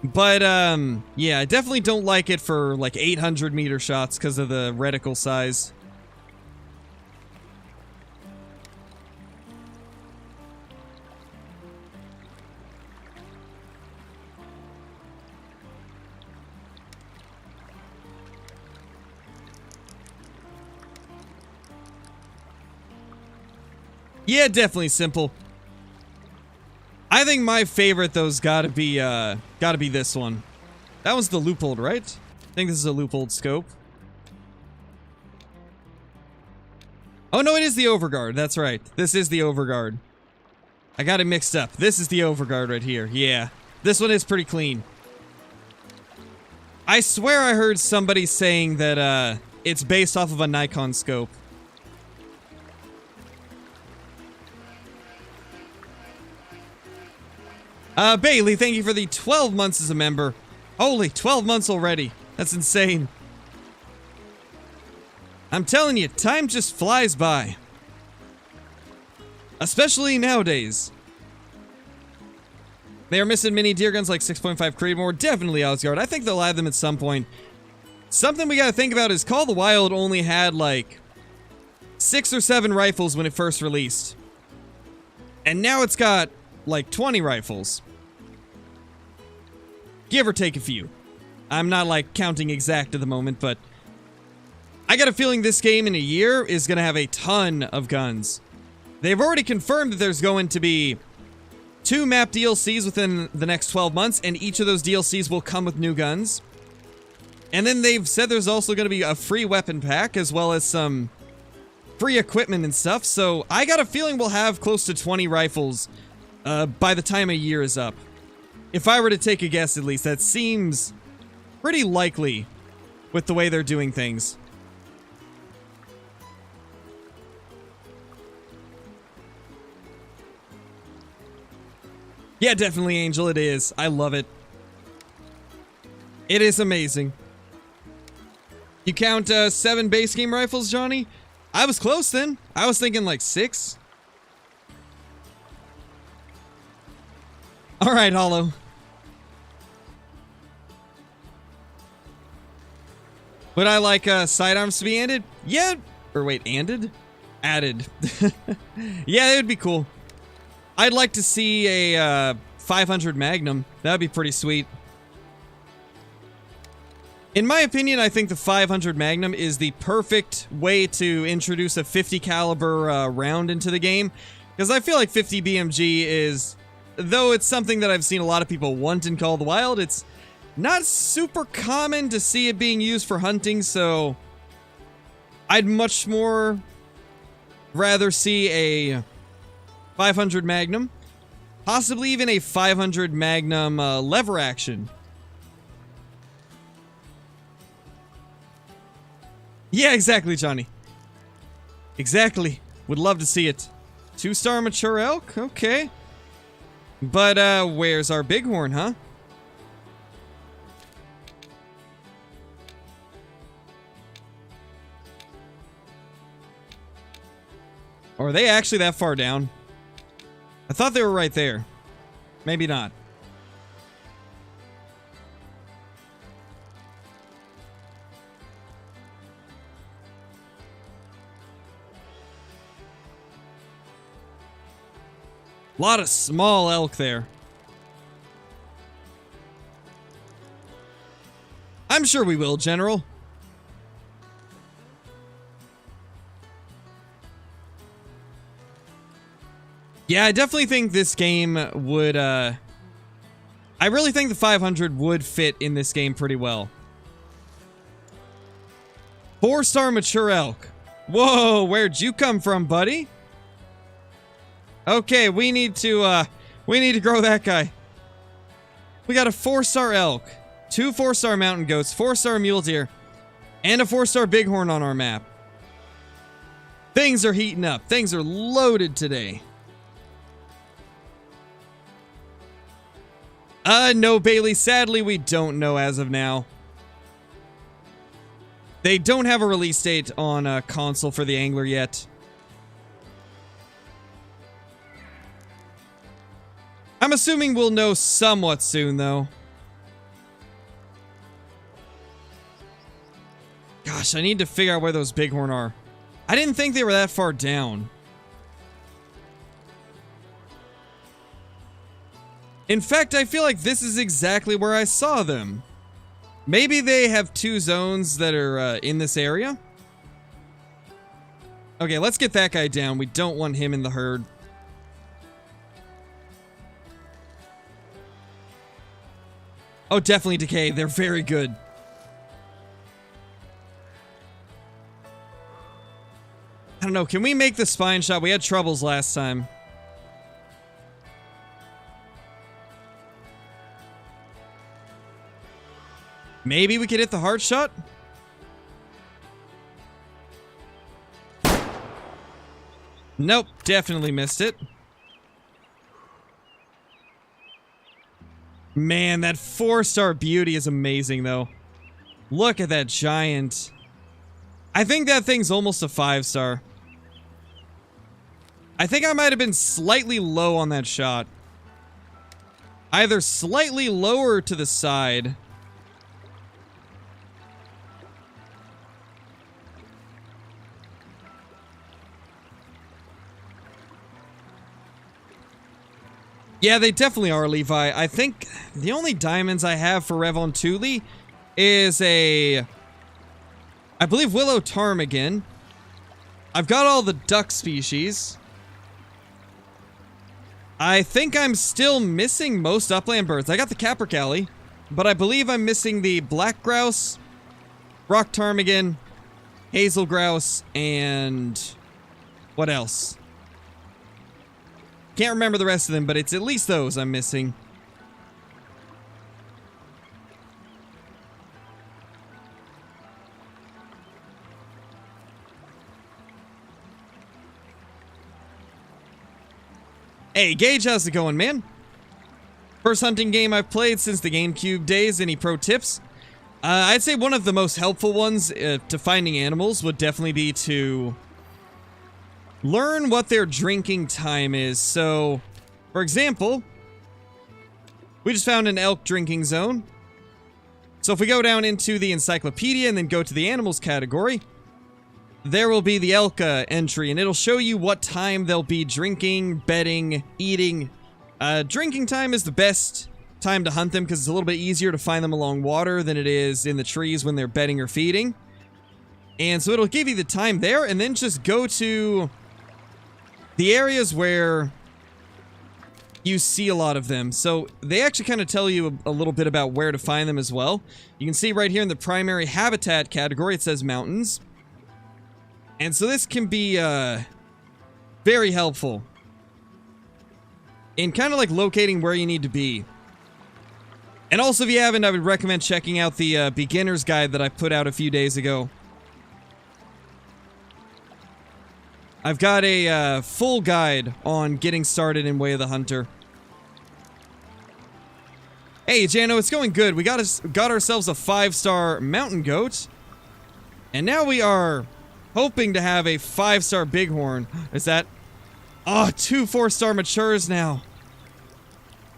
But, yeah, I definitely don't like it for, like, 800 meter shots because of the reticle size. Yeah, definitely simple. I think my favorite, though's gotta be this one. That was the Loophole, right? I think this is a Loophole scope. Oh no, it is the Overguard. That's right. This is the Overguard. I got it mixed up. This is the Overguard right here. Yeah. This one is pretty clean. I swear I heard somebody saying that, it's based off of a Nikon scope. Bailey, thank you for the 12 months as a member. Holy, 12 months already. That's insane. I'm telling you, time just flies by. Especially nowadays. They are missing mini deer guns like 6.5 Creedmoor. Definitely Osgard. I think they'll add them at some point. Something we gotta think about is Call of the Wild only had like 6 or 7 rifles when it first released. And now it's got like 20 rifles. Give or take a few. I'm not like counting exact at the moment, but I got a feeling this game in a year is going to have a ton of guns. They've already confirmed that there's going to be 2 map DLCs within the next 12 months, and each of those DLCs will come with new guns. And then they've said there's also going to be a free weapon pack, as well as some free equipment and stuff, so I got a feeling we'll have close to 20 rifles by the time a year is up. If I were to take a guess, at least, that seems pretty likely with the way they're doing things. Yeah, definitely, Angel, it is. I love it. It is amazing. You count 7 base game rifles, Johnny? I was close then. I was thinking like 6. Alright, Hollow. Would I like sidearms to be added? Yeah. Or wait, added? Added. Yeah, it would be cool. I'd like to see a 500 Magnum. That'd be pretty sweet. In my opinion, I think the 500 Magnum is the perfect way to introduce a 50 caliber round into the game. Because I feel like 50 BMG is, though it's something that I've seen a lot of people want in Call of the Wild, it's not super common to see it being used for hunting, so I'd much more rather see a 500 Magnum, possibly even a 500 Magnum lever action. Yeah, exactly, Johnny. Exactly. Would love to see it. 2-star mature elk? Okay. But, where's our bighorn, huh? Or are they actually that far down? I thought they were right there. Maybe not. A lot of small elk there. I'm sure we will, General. Yeah, I definitely think this game would, I really think the 500 would fit in this game pretty well. 4-star mature elk. Whoa, where'd you come from, buddy? Okay, we need to grow that guy. We got a 4-star elk, 2 4-star mountain goats, 4-star mule deer, and a 4-star bighorn on our map. Things are heating up. Things are loaded today. No, Bailey. Sadly, we don't know as of now. They don't have a release date on console for the Angler yet. I'm assuming we'll know somewhat soon, though. Gosh, I need to figure out where those bighorn are. I didn't think they were that far down. In fact, I feel like this is exactly where I saw them. Maybe they have 2 zones that are in this area. Okay, let's get that guy down. We don't want him in the herd. Oh, definitely decay. They're very good. I don't know. Can we make the spine shot? We had troubles last time. Maybe we could hit the heart shot? Nope, definitely missed it. Man, that 4-star beauty is amazing, though. Look at that giant. I think that thing's almost a 5-star. I think I might have been slightly low on that shot. Either slightly lower to the side. Yeah, they definitely are, Levi. I think the only diamonds I have for Revontuli is I believe Willow Ptarmigan. I've got all the duck species. I think I'm still missing most upland birds. I got the capercaillie, but I believe I'm missing the black grouse, rock ptarmigan, hazel grouse, and what else? Can't remember the rest of them, but it's at least those I'm missing. Hey, Gage, how's it going, man? First hunting game I've played since the GameCube days. Any pro tips? I'd say one of the most helpful ones to finding animals would definitely be to learn what their drinking time is. So, for example, we just found an elk drinking zone. So if we go down into the encyclopedia and then go to the animals category, there will be the elk entry, and it'll show you what time they'll be drinking, bedding, eating. Drinking time is the best time to hunt them because it's a little bit easier to find them along water than it is in the trees when they're bedding or feeding. And so it'll give you the time there, and then just go to the areas where you see a lot of them. So they actually kind of tell you a little bit about where to find them as well. You can see right here in the primary habitat category, it says mountains. And so this can be very helpful in kind of like locating where you need to be. And also, if you haven't, I would recommend checking out the beginner's guide that I put out a few days ago. I've got a full guide on getting started in Way of the Hunter. Hey, Jano, it's going good. We got ourselves a 5-star mountain goat. And now we are hoping to have a 5-star bighorn. Is that... Oh, 2 4-star matures now.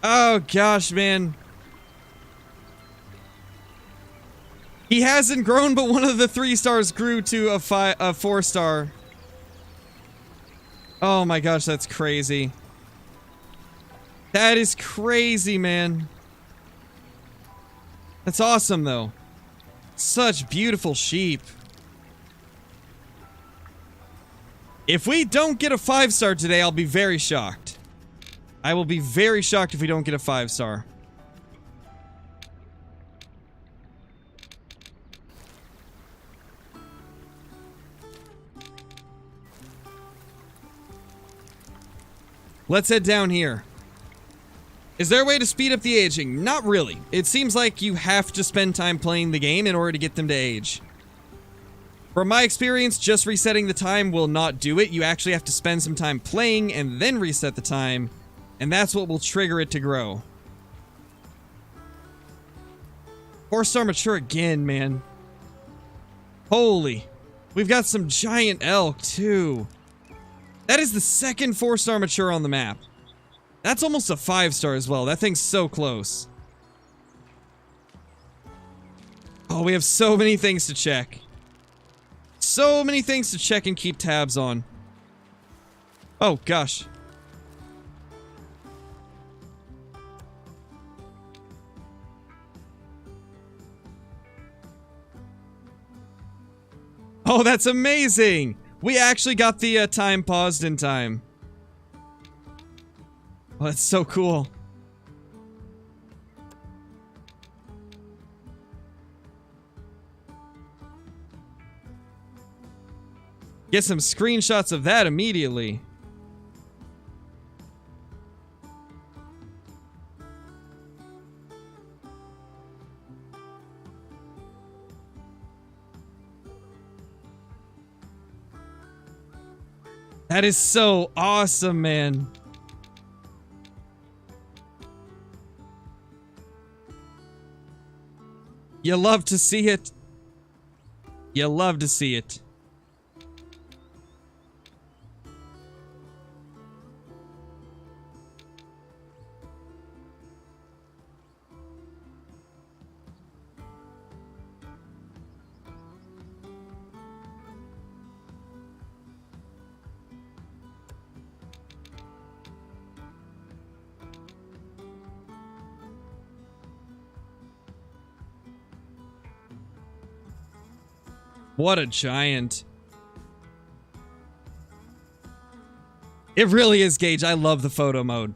Oh, gosh, man. He hasn't grown, but one of the 3 stars grew to a 4-star. Oh my gosh, that's crazy. That is crazy, man. That's awesome, though. Such beautiful sheep. If we don't get a 5-star today, I'll be very shocked. I will be very shocked if we don't get a 5-star. Let's head down here. Is there a way to speed up the aging? Not really. It seems like you have to spend time playing the game in order to get them to age. From my experience, just resetting the time will not do it. You actually have to spend some time playing and then reset the time, and that's what will trigger it to grow. 4-star mature again, man. Holy. We've got some giant elk, too. That is the second 4-star mature on the map. That's almost a 5-star as well. That thing's so close. Oh, we have so many things to check. So many things to check and keep tabs on. Oh, gosh. Oh, that's amazing! We actually got the time paused in time. Oh, that's so cool. Get some screenshots of that immediately. That is so awesome, man. You love to see it. You love to see it. What a giant. It really is, Gage. I love the photo mode.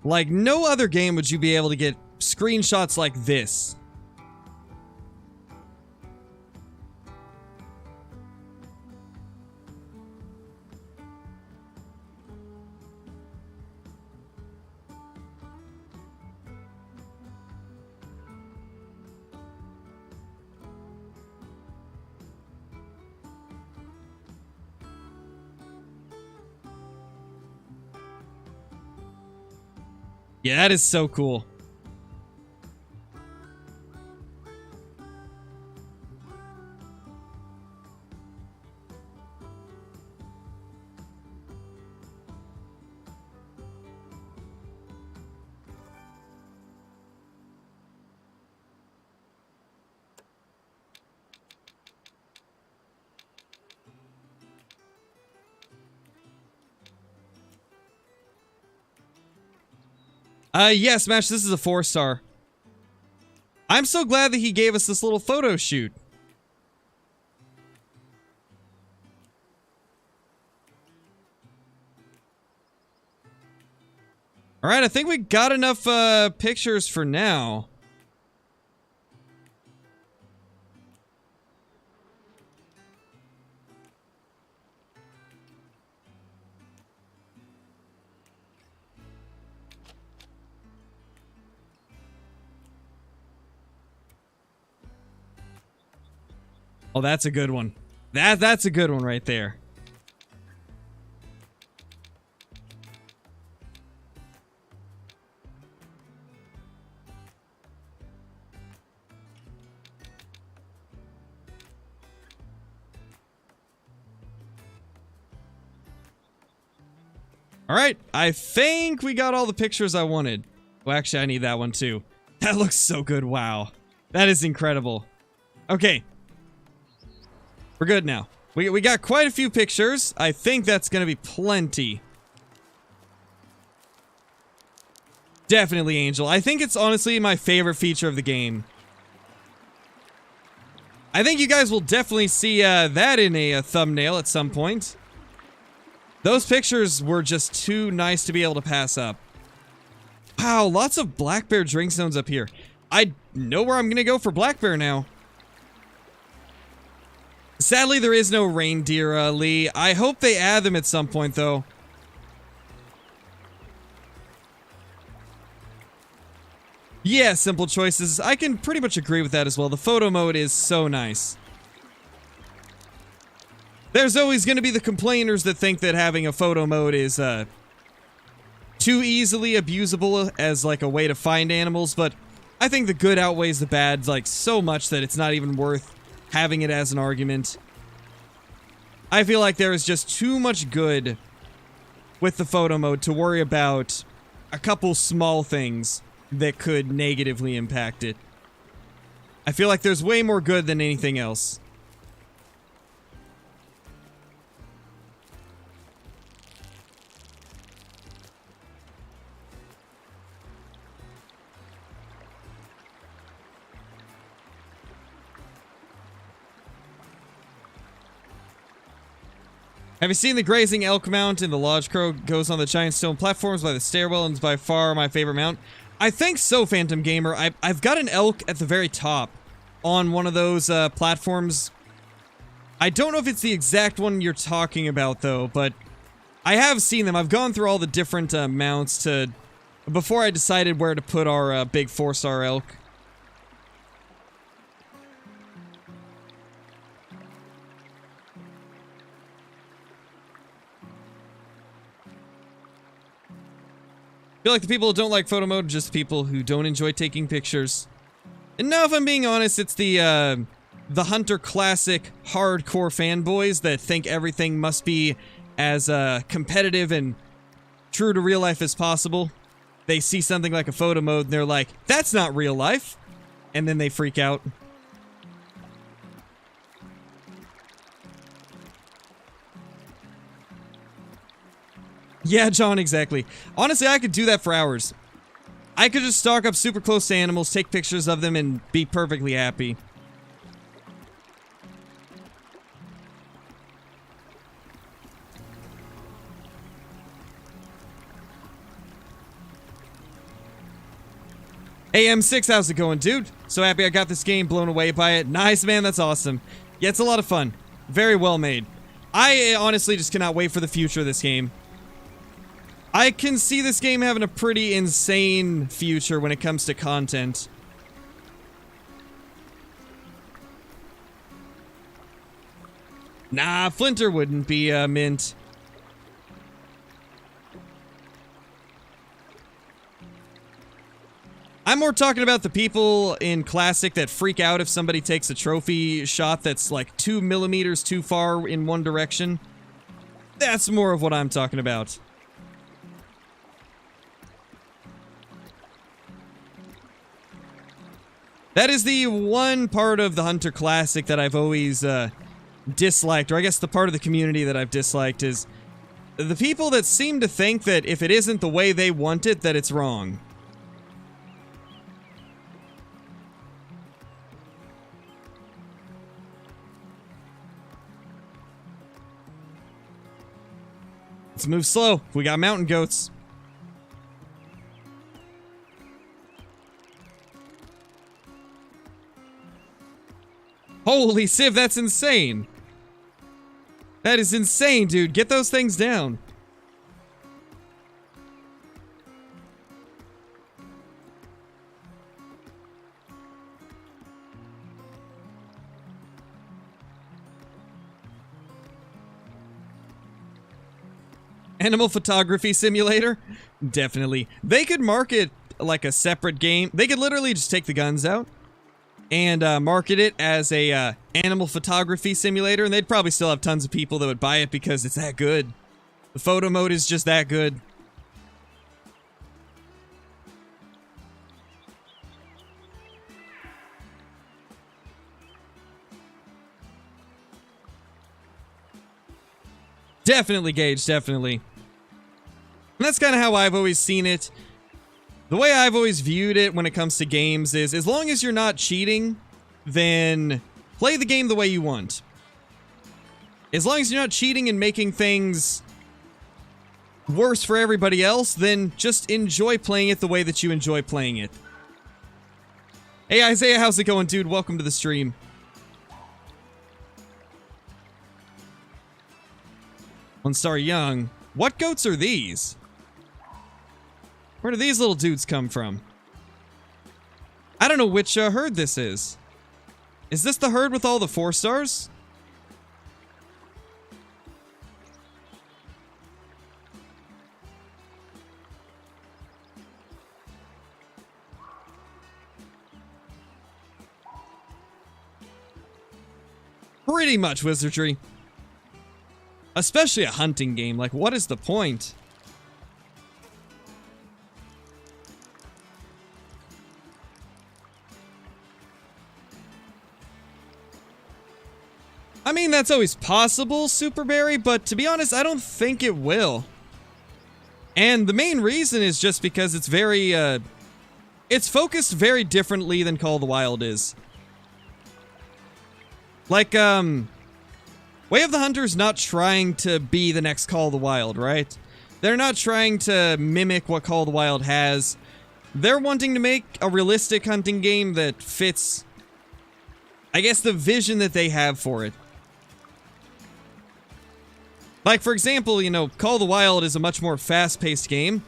Like, no other game would you be able to get screenshots like this. Yeah, that is so cool. Yeah, Smash, this is a 4-star. I'm so glad that he gave us this little photo shoot. Alright, I think we got enough pictures for now. Oh, that's a good one. That's a good one right there. Alright, I think we got all the pictures I wanted. Well, actually, I need that one too. That looks so good, wow. That is incredible. Okay. We're good now. We got quite a few pictures. I think that's gonna be plenty. Definitely Angel. I think it's honestly my favorite feature of the game. I think you guys will definitely see that in a thumbnail at some point. Those pictures were just too nice to be able to pass up. Wow, lots of black bear drink zones up here. I know where I'm gonna go for black bear now. Sadly, there is no reindeer, Lee. I hope they add them at some point, though. Yeah, simple choices. I can pretty much agree with that as well. The photo mode is so nice. There's always going to be the complainers that think that having a photo mode is too easily abusable as like a way to find animals, but I think the good outweighs the bad like so much that it's not even worth having it as an argument. I feel like there is just too much good with the photo mode to worry about a couple small things that could negatively impact it. I feel like there's way more good than anything else. Have you seen the grazing elk mount in the Lodge Crow goes on the giant stone platforms by the stairwell and is by far my favorite mount? I think so, Phantom Gamer. I've got an elk at the very top on one of those platforms. I don't know if it's the exact one you're talking about, though, but I have seen them. I've gone through all the different mounts before I decided where to put our big 4-star elk. I feel like the people who don't like photo mode are just people who don't enjoy taking pictures. And now, if I'm being honest, it's the Hunter Classic hardcore fanboys that think everything must be as competitive and true to real life as possible. They see something like a photo mode and they're like, that's not real life. And then they freak out. Yeah, John, exactly. Honestly, I could do that for hours. I could just stalk up super close to animals, take pictures of them, and be perfectly happy. Hey, M6, how's it going, dude? So happy I got this game, blown away by it. Nice, man, that's awesome. Yeah, it's a lot of fun. Very well made. I honestly just cannot wait for the future of this game. I can see this game having a pretty insane future when it comes to content. Nah, Flinter wouldn't be mint. I'm more talking about the people in Classic that freak out if somebody takes a trophy shot that's like 2 millimeters too far in one direction. That's more of what I'm talking about. That is the one part of the Hunter Classic that I've always disliked, or I guess the part of the community that I've disliked is the people that seem to think that if it isn't the way they want it, that it's wrong. Let's move slow. We got mountain goats. Holy Civ, that's insane. That is insane, dude. Get those things down. Animal photography simulator? Definitely. They could market like a separate game. They could literally just take the guns out and market it as a animal photography simulator, and they'd probably still have tons of people that would buy it because it's that good. The photo mode is just that good. Definitely, Gage, definitely. And that's kind of how I've always seen it. The way I've always viewed it when it comes to games is, as long as you're not cheating, then play the game the way you want. As long as you're not cheating and making things worse for everybody else, then just enjoy playing it the way that you enjoy playing it. Hey Isaiah, how's it going, dude? Welcome to the stream. One Star Young. What goats are these? Where do these little dudes come from? don't know which herd this is. Is this the herd with all the 4 stars? Pretty much wizardry. Especially a hunting game. Like, what is the point? I mean, that's always possible, Superberry, but to be honest, I don't think it will. And the main reason is just because it's very, it's focused very differently than Call of the Wild is. Like, Way of the Hunter's not trying to be the next Call of the Wild, right? They're not trying to mimic what Call of the Wild has. They're wanting to make a realistic hunting game that fits, I guess, the vision that they have for it. Like, for example, you know, Call of the Wild is a much more fast-paced game.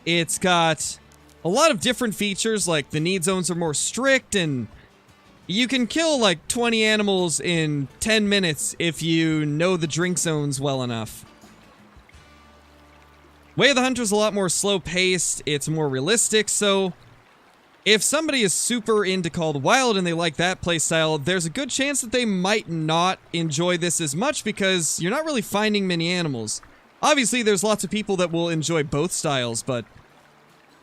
It's got a lot of different features, like the need zones are more strict, and you can kill like 20 animals in 10 minutes if you know the drink zones well enough. Way of the Hunter is a lot more slow-paced, it's more realistic, so if somebody is super into Call of the Wild and they like that playstyle, there's a good chance that they might not enjoy this as much because you're not really finding many animals. Obviously, there's lots of people that will enjoy both styles, but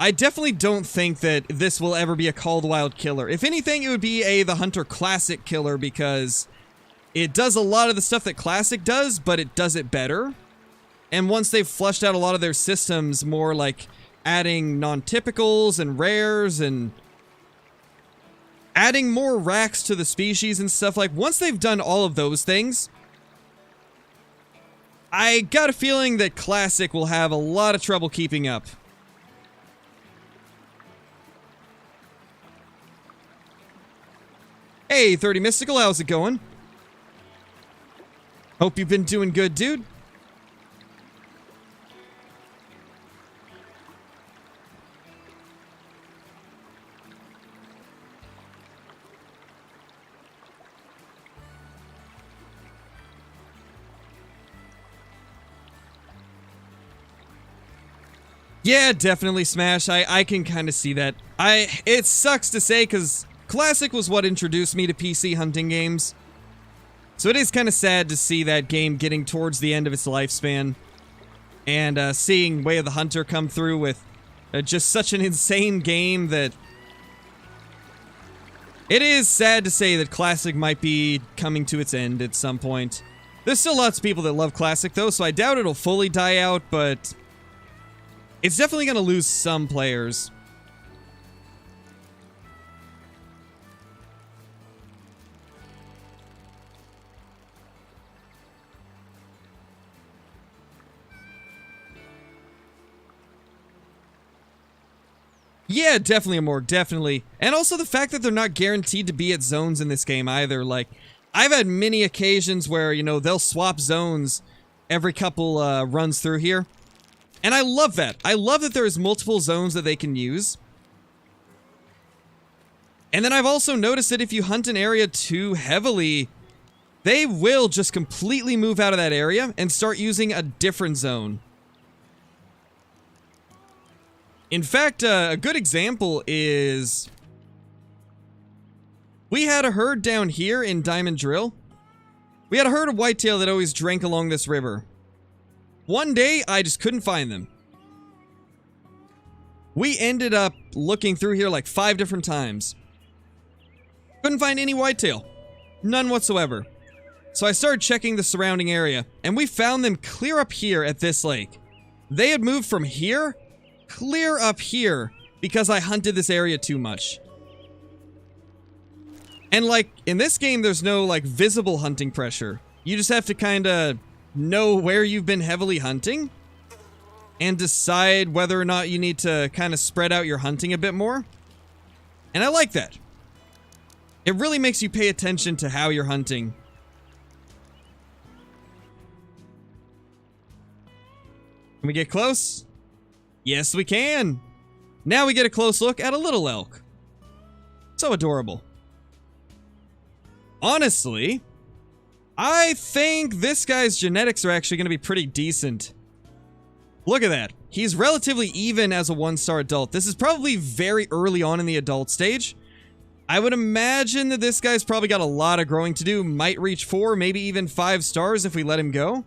I definitely don't think that this will ever be a Call of the Wild killer. If anything, it would be a The Hunter Classic killer because it does a lot of the stuff that Classic does, but it does it better. And once they've flushed out a lot of their systems, more like adding non-typicals and rares and adding more racks to the species and stuff, like once they've done all of those things, I got a feeling that Classic will have a lot of trouble keeping up. Hey, 30 Mystical, how's it going? Hope you've been doing good, dude. Yeah, definitely Smash. I can kind of see that. It sucks to say because Classic was what introduced me to PC hunting games. So it is kind of sad to see that game getting towards the end of its lifespan. And seeing Way of the Hunter come through with just such an insane game that it is sad to say that Classic might be coming to its end at some point. There's still lots of people that love Classic though, so I doubt it'll fully die out, but it's definitely going to lose some players. Yeah, definitely a morgue, definitely. And also the fact that they're not guaranteed to be at zones in this game either. Like, I've had many occasions where, you know, they'll swap zones every couple runs through here. And I love that. I love that there's multiple zones that they can use. And then I've also noticed that if you hunt an area too heavily, they will just completely move out of that area and start using a different zone. In fact, a good example is we had a herd down here in Diamond Drill. We had a herd of whitetail that always drank along this river. One day, I just couldn't find them. We ended up looking through here like 5 different times. Couldn't find any whitetail. None whatsoever. So I started checking the surrounding area, and we found them clear up here at this lake. They had moved from here, clear up here, because I hunted this area too much. And like, in this game, there's no like visible hunting pressure. You just have to kind of know where you've been heavily hunting and decide whether or not you need to kind of spread out your hunting a bit more. And I like that. It really makes you pay attention to how you're hunting. Can we get close? Yes, we can. Now we get a close look at a little elk. So adorable. Honestly, I think this guy's genetics are actually going to be pretty decent. Look at that. He's relatively even as a 1-star adult. This is probably very early on in the adult stage. I would imagine that this guy's probably got a lot of growing to do. Might reach 4, maybe even 5 stars if we let him go.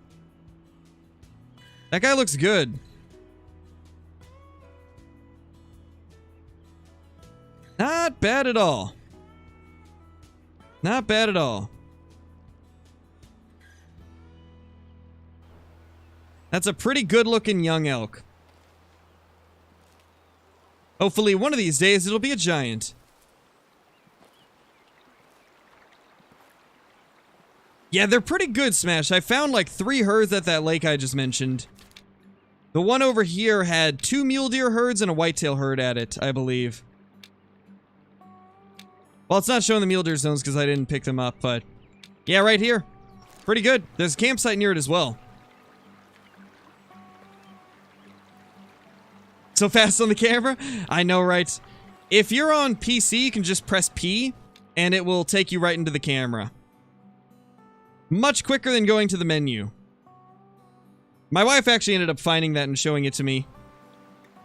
That guy looks good. Not bad at all. Not bad at all. That's a pretty good-looking young elk. Hopefully, one of these days, it'll be a giant. Yeah, they're pretty good, Smash. I found like 3 herds at that lake I just mentioned. The one over here had 2 mule deer herds and a whitetail herd at it, I believe. Well, it's not showing the mule deer zones because I didn't pick them up, but... yeah, right here. Pretty good. There's a campsite near it as well. So fast on the camera? I know, right? If you're on PC, you can just press P, and it will take you right into the camera. Much quicker than going to the menu. My wife actually ended up finding that and showing it to me.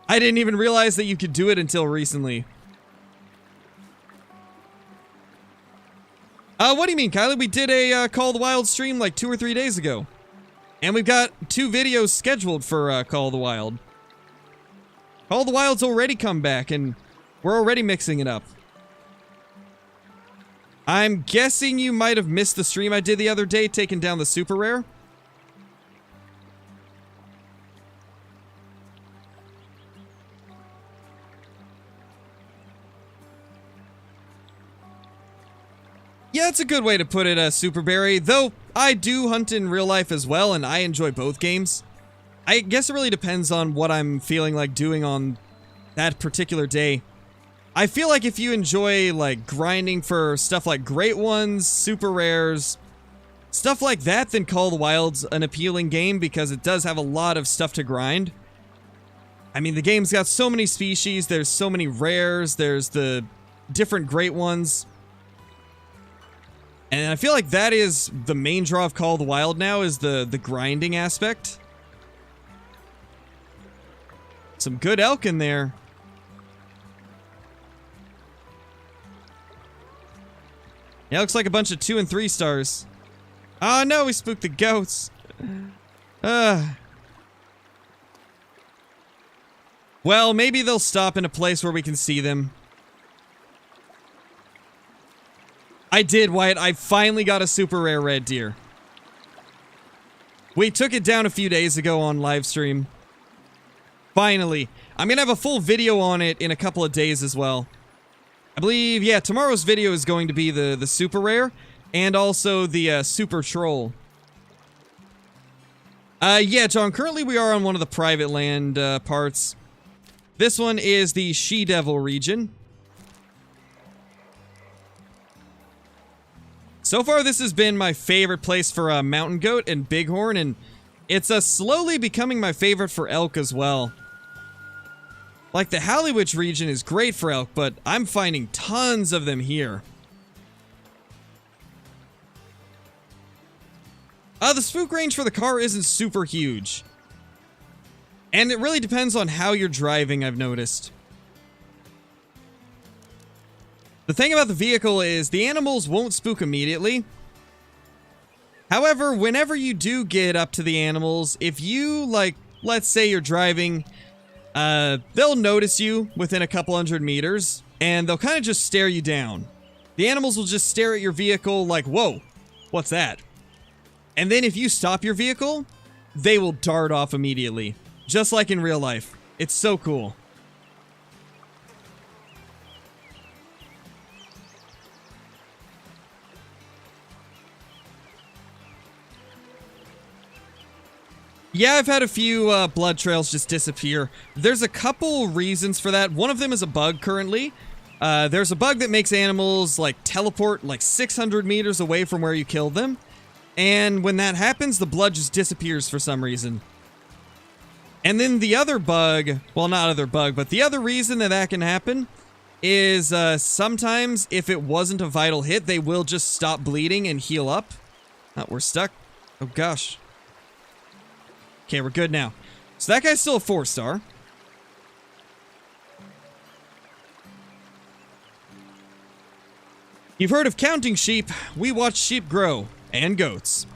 I didn't even realize that you could do it until recently. What do you mean, Kylie? We did a Call of the Wild stream like 2 or 3 days ago. And we've got 2 videos scheduled for Call of the Wild. Call of the Wild's already come back, and we're already mixing it up. I'm guessing you might have missed the stream I did the other day, taking down the super rare. Yeah, it's a good way to put it, Super Berry. Though, I do hunt in real life as well, and I enjoy both games. I guess it really depends on what I'm feeling like doing on that particular day. I feel like if you enjoy, like, grinding for stuff like Great Ones, Super Rares, stuff like that, then Call of the Wild's an appealing game because it does have a lot of stuff to grind. I mean, the game's got so many species, there's so many rares, there's the different Great Ones. And I feel like that is the main draw of Call of the Wild now, is the grinding aspect. Some good elk in there. Yeah, looks like a bunch of 2 and 3 stars. Oh no, we spooked the goats. Well, maybe they'll stop in a place where we can see them. I did, Wyatt. I finally got a super rare red deer. We took it down a few days ago on live stream. Finally. I'm gonna have a full video on it in a couple of days as well. I believe, yeah, tomorrow's video is going to be the super rare and also the super troll. Yeah, John, currently we are on one of the private land parts. This one is the She-Devil region. So far, this has been my favorite place for mountain goat and bighorn, and it's slowly becoming my favorite for elk as well. Like, the Halliwich region is great for elk, but I'm finding tons of them here. The spook range for the car isn't super huge. And it really depends on how you're driving, I've noticed. The thing about the vehicle is the animals won't spook immediately. However, whenever you do get up to the animals, if you, like, let's say you're driving, they'll notice you within a couple hundred meters, and they'll kind of just stare you down. The animals will just stare at your vehicle like, whoa, what's that? And then if you stop your vehicle, they will dart off immediately. Just like in real life. It's so cool. Yeah, I've had a few blood trails just disappear. There's a couple reasons for that. One of them is a bug currently. There's a bug that makes animals like teleport like 600 meters away from where you killed them. And when that happens, the blood just disappears for some reason. And then the other bug, well, not other bug, but the other reason that that can happen is sometimes if it wasn't a vital hit, they will just stop bleeding and heal up. Oh, we're stuck. Oh, gosh. Okay, we're good now. So that guy's still a 4-star. You've heard of counting sheep. We watch sheep grow. And goats.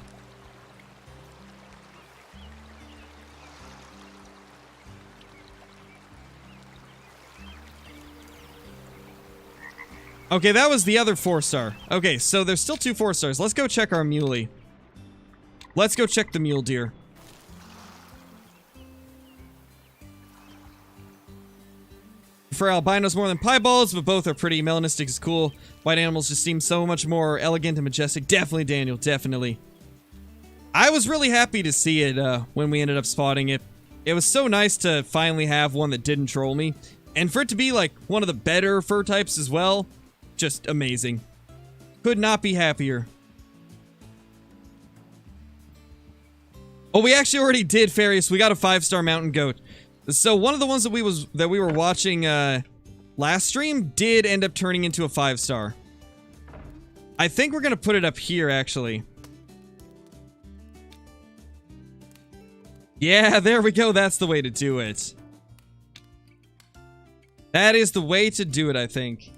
Okay, that was the other 4-star. Okay, so there's still 2 4-stars. Let's go check our muley. Let's go check the mule deer. For albinos more than pieballs, but both are pretty. Melanistic is cool. White animals just seem so much more elegant and majestic. Definitely, Daniel, definitely. I was really happy to see it when we ended up spotting it. It was so nice to finally have one that didn't troll me. And for it to be like one of the better fur types as well, just amazing. Could not be happier. Oh, we actually already did, Farius. We got a 5-star mountain goat. So one of the ones that we were watching last stream did end up turning into a 5-star. I think we're gonna put it up here, actually. Yeah, there we go. That's the way to do it. That is the way to do it, I think.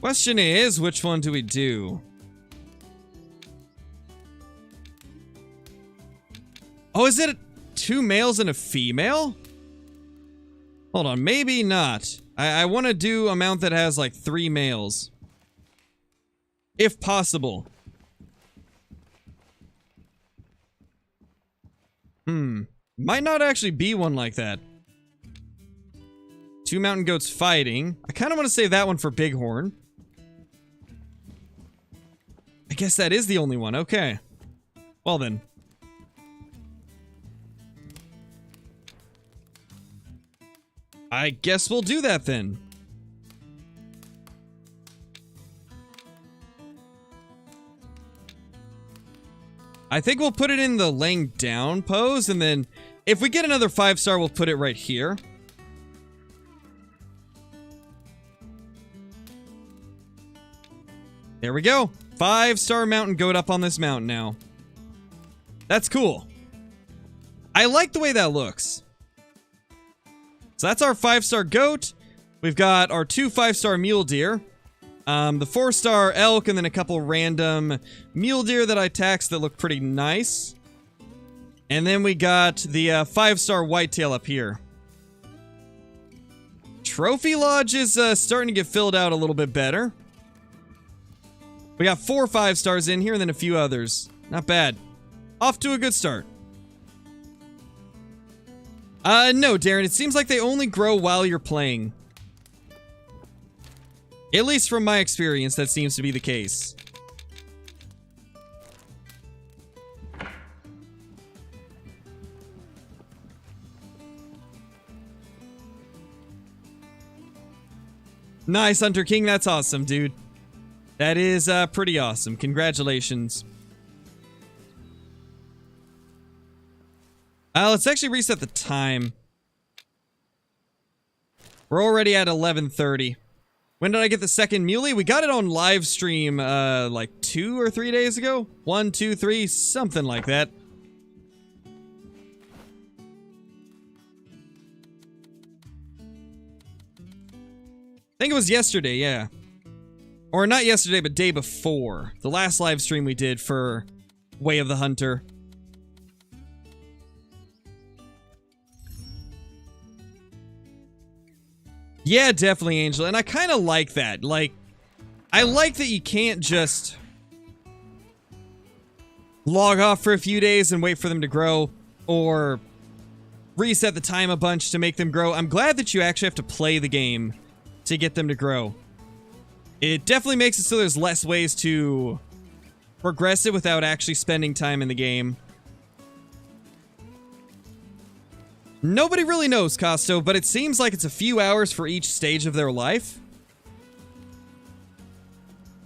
Question is, which one do we do? Oh, is it 2 males and a female? Hold on, maybe not. I want to do a mount that has like 3 males. If possible. Might not actually be one like that. 2 mountain goats fighting. I kind of want to save that one for Bighorn. I guess that is the only one. Okay. Well then. I guess we'll do that then. I think we'll put it in the laying down pose, and then if we get another 5-star, we'll put it right here. There we go. 5-star mountain goat up on this mountain now. That's cool. I like the way that looks. So that's our 5-star goat. We've got our 2 5-star mule deer. The 4-star elk, and then a couple random mule deer that I taxed that look pretty nice. And then we got the 5-star whitetail up here. Trophy Lodge is starting to get filled out a little bit better. We got 4 5-stars in here, and then a few others. Not bad. Off to a good start. No, Darren, it seems like they only grow while you're playing. At least from my experience, that seems to be the case. Nice, Hunter King. That's awesome, dude. That is pretty awesome. Congratulations. Let's actually reset the time. We're already at 11:30. When did I get the second muley? We got it on live stream like 2 or 3 days ago. 1, 2, 3, something like that. I think it was yesterday, yeah. Or not yesterday, but day before. The last live stream we did for Way of the Hunter. Yeah, definitely, Angel. And I kind of like that. Like, I like that you can't just log off for a few days and wait for them to grow, or reset the time a bunch to make them grow. I'm glad that you actually have to play the game to get them to grow. It definitely makes it so there's less ways to progress it without actually spending time in the game. Nobody really knows, Costo, but it seems like it's a few hours for each stage of their life.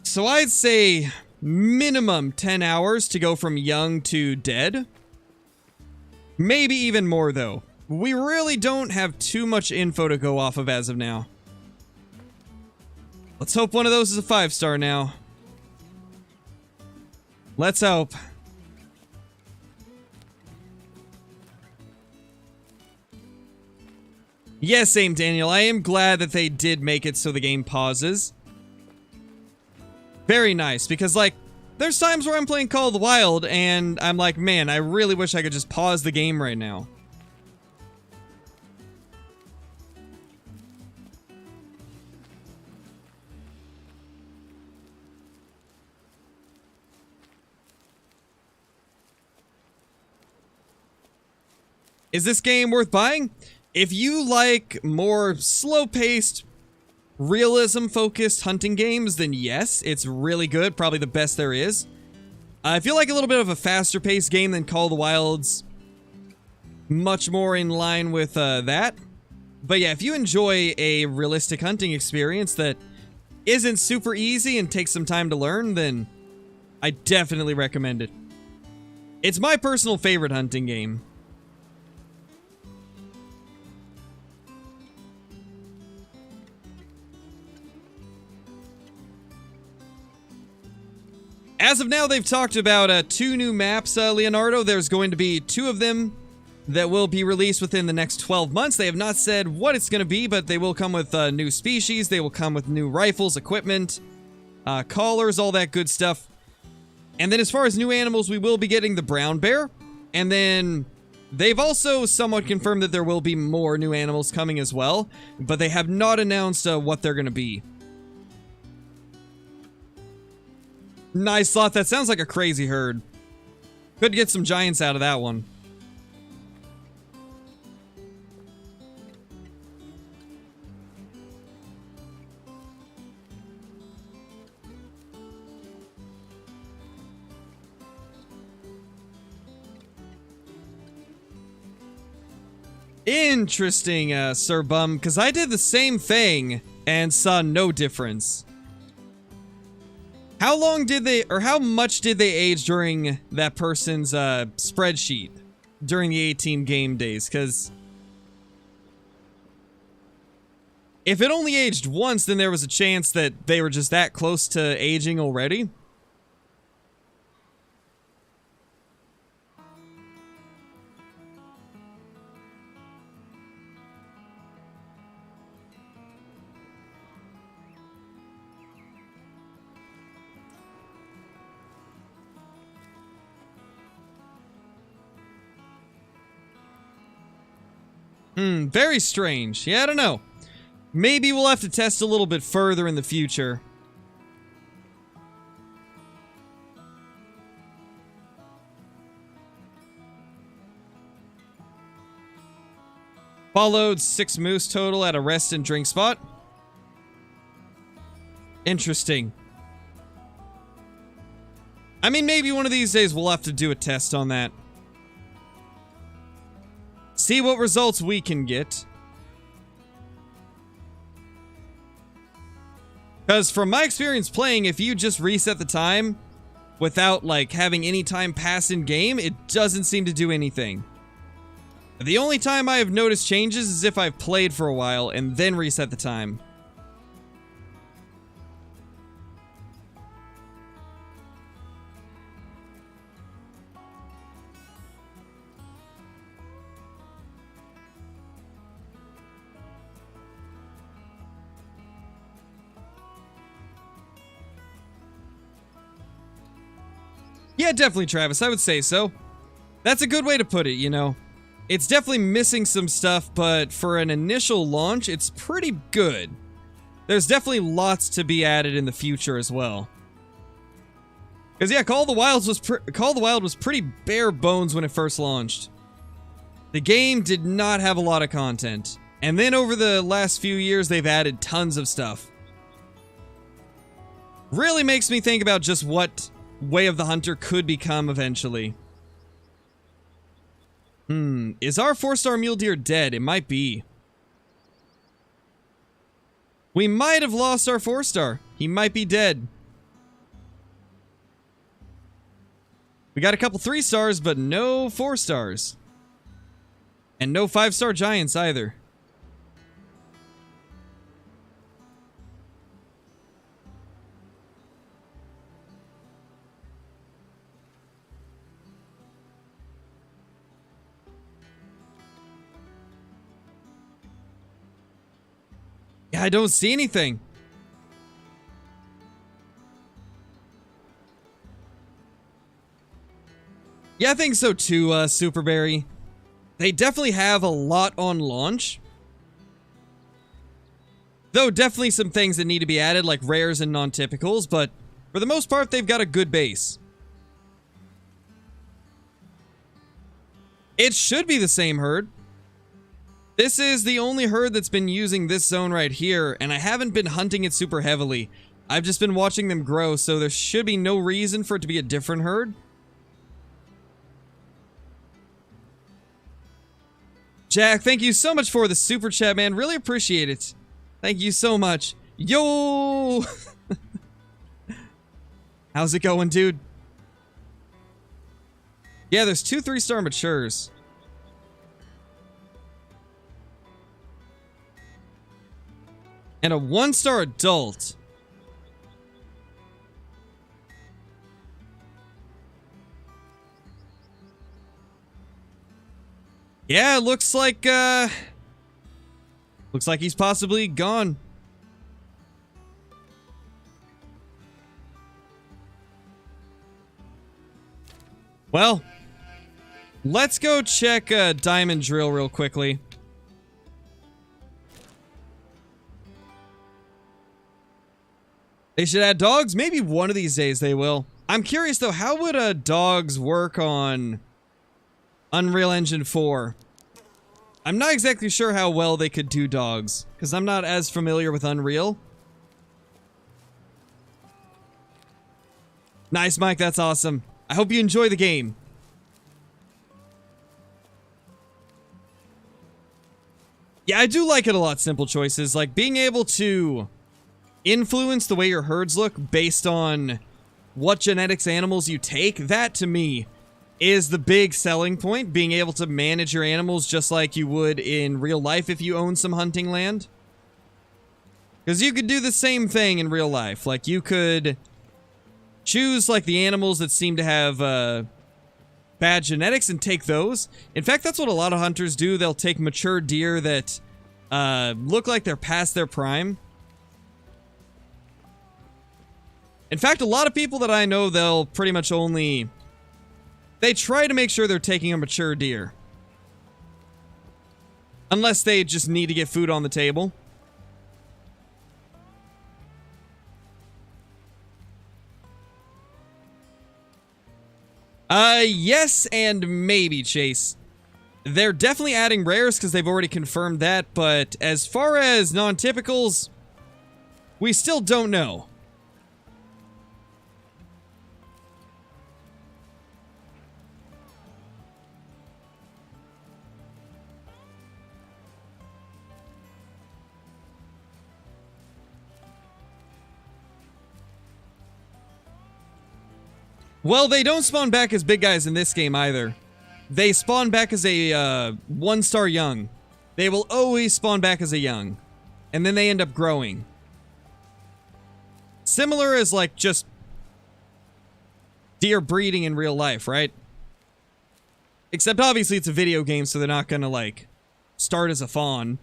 So I'd say minimum 10 hours to go from young to dead. Maybe even more, though. We really don't have too much info to go off of as of now. Let's hope one of those is a 5-star now. Let's hope. Yes, same Daniel. I am glad that they did make it so the game pauses. Very nice, because, like, there's times where I'm playing Call of the Wild, and I'm like, man, I really wish I could just pause the game right now. Is this game worth buying? If you like more slow-paced, realism-focused hunting games, then yes, it's really good. Probably the best there is. If you like a little bit of a faster-paced game than Call of the Wild's, much more in line with that. But yeah, if you enjoy a realistic hunting experience that isn't super easy and takes some time to learn, then I definitely recommend it. It's my personal favorite hunting game. As of now, they've talked about 2 new maps, Leonardo. There's going to be 2 of them that will be released within the next 12 months. They have not said what it's going to be, but they will come with new species. They will come with new rifles, equipment, collars, all that good stuff. And then as far as new animals, we will be getting the brown bear. And then they've also somewhat confirmed that there will be more new animals coming as well, but they have not announced what they're going to be. Nice slot. That sounds like a crazy herd. Could get some giants out of that one. Interesting, Sir Bum, because I did the same thing and saw no difference. How long did they, or how much did they age during that person's spreadsheet during the 18 game days? Because if it only aged once, then there was a chance that they were just that close to aging already. Very strange. Yeah, I don't know. Maybe we'll have to test a little bit further in the future. Followed 6 moose total at a rest and drink spot. Interesting. I mean, maybe one of these days we'll have to do a test on that. See what results we can get. Because from my experience playing, if you just reset the time without, like, having any time pass in game, it doesn't seem to do anything. The only time I have noticed changes is if I've played for a while and then reset the time. Yeah, definitely, Travis. I would say so. That's a good way to put it, you know. It's definitely missing some stuff, but for an initial launch, it's pretty good. There's definitely lots to be added in the future as well. Because, yeah, Call of the Wild was pretty bare bones when it first launched. The game did not have a lot of content. And then over the last few years, they've added tons of stuff. Really makes me think about just what Way of the Hunter could become eventually. Is our 4-star Mule Deer dead? It might be. We might have lost our 4-star. He might be dead. We got a couple 3-stars, but no 4-stars. And no 5-star giants either. Yeah, I don't see anything. Yeah, I think so too, Superberry. They definitely have a lot on launch. Though definitely some things that need to be added, like rares and non-typicals, but for the most part, they've got a good base. It should be the same herd. This is the only herd that's been using this zone right here, and I haven't been hunting it super heavily. I've just been watching them grow, so there should be no reason for it to be a different herd. Jack, thank you so much for the super chat, man. Really appreciate it. Thank you so much. Yo! How's it going, dude? Yeah, there's 2 3-star matures. And a 1-star adult. Yeah, looks like he's possibly gone. Well, let's go check Diamond Drill real quickly. They should add dogs? Maybe one of these days they will. I'm curious though, how would dogs work on Unreal Engine 4? I'm not exactly sure how well they could do dogs, because I'm not as familiar with Unreal. Nice, Mike, that's awesome. I hope you enjoy the game. Yeah, I do like it a lot, Simple Choices. Like, being able to influence the way your herds look based on what genetics animals you take, that to me is the big selling point, being able to manage your animals just like you would in real life if you own some hunting land. Because you could do the same thing in real life. Like, you could choose, like, the animals that seem to have bad genetics and take those. In fact, that's what a lot of hunters do. They'll take mature deer that look like they're past their prime. In fact, a lot of people that I know, they'll pretty much only... They try to make sure they're taking a mature deer. Unless they just need to get food on the table. Yes and maybe, Chase. They're definitely adding rares because they've already confirmed that, but as far as non-typicals, we still don't know. Well, they don't spawn back as big guys in this game either. They spawn back as a 1-star young. They will always spawn back as a young. And then they end up growing. Similar as, like, just deer breeding in real life, right? Except obviously it's a video game, so they're not gonna, like, start as a fawn.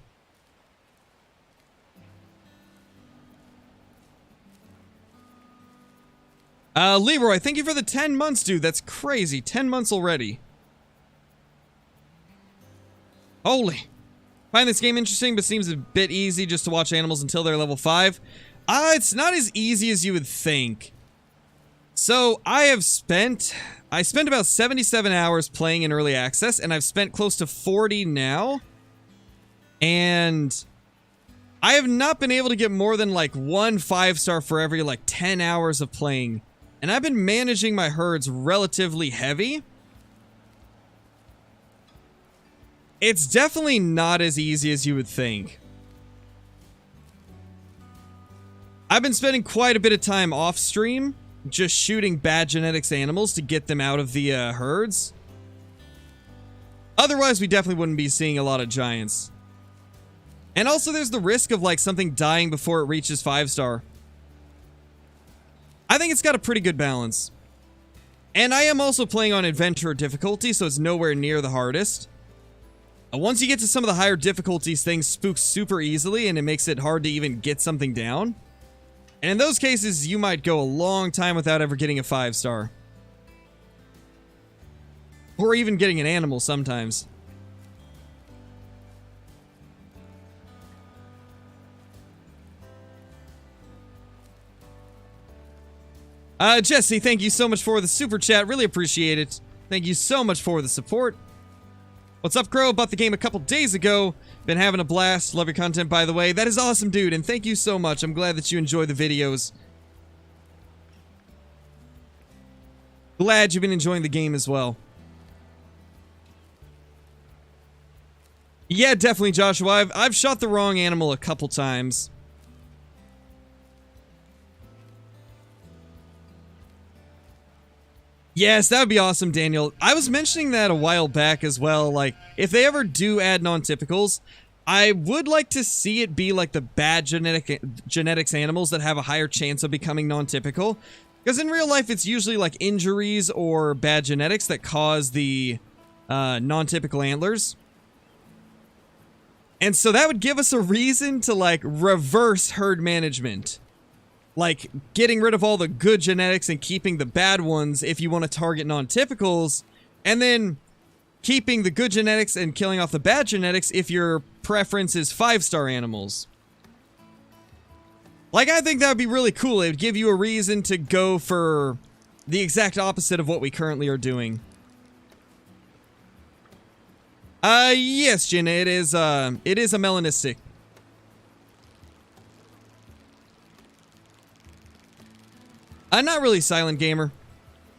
Leroy, thank you for the 10 months, dude. That's crazy. 10 months already. Holy. Find this game interesting, but seems a bit easy just to watch animals until they're level 5. It's not as easy as you would think. So, I spent about 77 hours playing in early access, and I've spent close to 40 now. And I have not been able to get more than, like, 1 5-star for every, like, 10 hours of playing. And I've been managing my herds relatively heavy. It's definitely not as easy as you would think. I've been spending quite a bit of time off stream just shooting bad genetics animals to get them out of the herds. Otherwise, we definitely wouldn't be seeing a lot of giants. And also, there's the risk of, like, something dying before it reaches 5-star. I think it's got a pretty good balance. And I am also playing on adventurer difficulty, so it's nowhere near the hardest. Once you get to some of the higher difficulties, things spook super easily, and it makes it hard to even get something down. And in those cases, you might go a long time without ever getting a 5-star. Or even getting an animal sometimes. Jesse, thank you so much for the super chat. Really appreciate it. Thank you so much for the support. What's up, Crow? Bought the game a couple days ago. Been having a blast. Love your content, by the way. That is awesome, dude, and thank you so much. I'm glad that you enjoy the videos. Glad you've been enjoying the game as well. Yeah, definitely, Joshua. I've shot the wrong animal a couple times. Yes, that would be awesome, Daniel. I was mentioning that a while back as well. Like, if they ever do add non-typicals, I would like to see it be like the bad genetics animals that have a higher chance of becoming non-typical. Because in real life, it's usually like injuries or bad genetics that cause the non-typical antlers. And so that would give us a reason to, like, reverse herd management. Like, getting rid of all the good genetics and keeping the bad ones if you want to target non-typicals, and then keeping the good genetics and killing off the bad genetics if your preference is 5-star animals. Like, I think that would be really cool. It would give you a reason to go for the exact opposite of what we currently are doing. Yes, Jin, it is a melanistic. I'm not really silent gamer.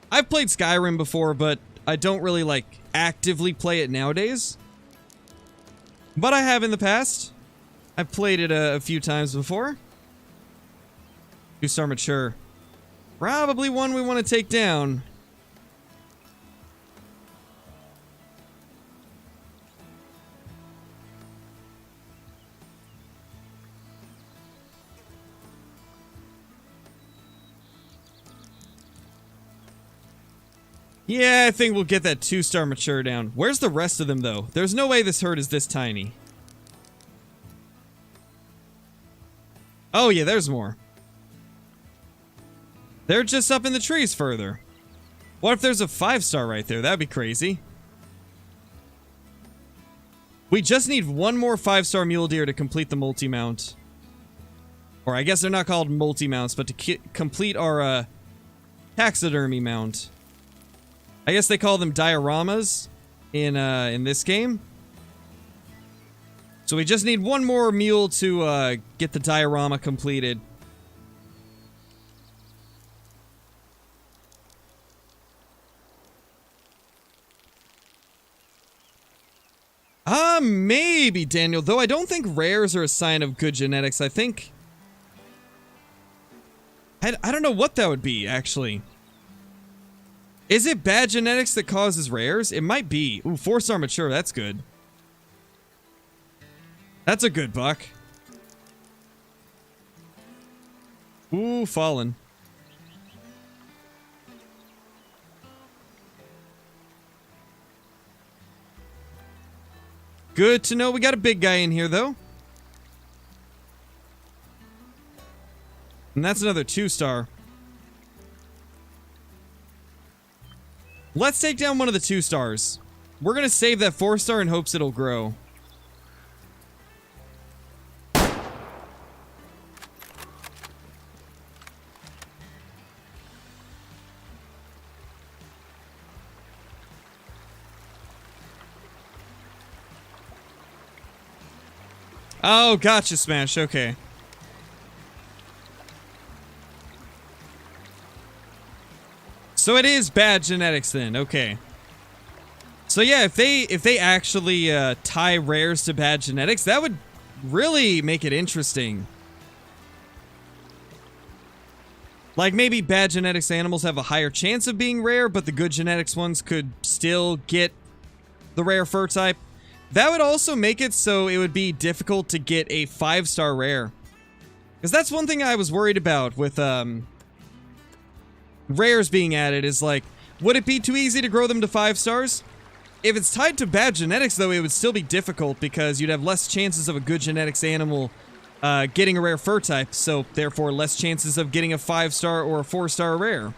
I've played Skyrim before, but I don't really, like, actively play it nowadays. But I have in the past. I've played it a few times before. 2-star mature. Probably one we want to take down. Yeah, I think we'll get that 2-star mature down. Where's the rest of them, though? There's no way this herd is this tiny. Oh, yeah, there's more. They're just up in the trees further. What if there's a 5-star right there? That'd be crazy. We just need one more 5-star mule deer to complete the multi-mount. Or I guess they're not called multi-mounts, but to complete our taxidermy mount. I guess they call them dioramas in this game. So we just need one more mule to get the diorama completed. Maybe, Daniel. Though I don't think rares are a sign of good genetics. I think... I don't know what that would be, actually. Is it bad genetics that causes rares? It might be. Ooh, 4-star mature. That's good. That's a good buck. Ooh, fallen. Good to know we got a big guy in here, though. And that's another 2-star. Let's take down one of the 2-stars. We're gonna save that 4-star in hopes it'll grow. Oh, gotcha, Smash. Okay. So it is bad genetics then. Okay. So yeah, if they actually tie rares to bad genetics, that would really make it interesting. Like maybe bad genetics animals have a higher chance of being rare, but the good genetics ones could still get the rare fur type. That would also make it so it would be difficult to get a 5-star rare. Because that's one thing I was worried about with rares being added is like, would it be too easy to grow them to 5 stars? If it's tied to bad genetics though, it would still be difficult because you'd have less chances of a good genetics animal getting a rare fur type, so therefore less chances of getting a 5-star or a 4-star rare.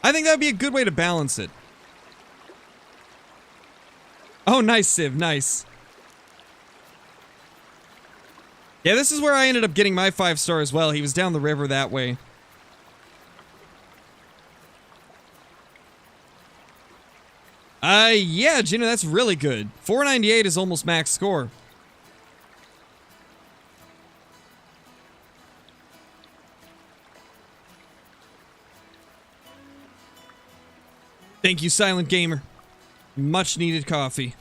I think that would be a good way to balance it. Oh, nice, Civ, nice. Yeah, this is where I ended up getting my 5-star as well. He was down the river that way. Yeah, Gina, that's really good. 498 is almost max score. Thank you, Silent Gamer. Much needed coffee.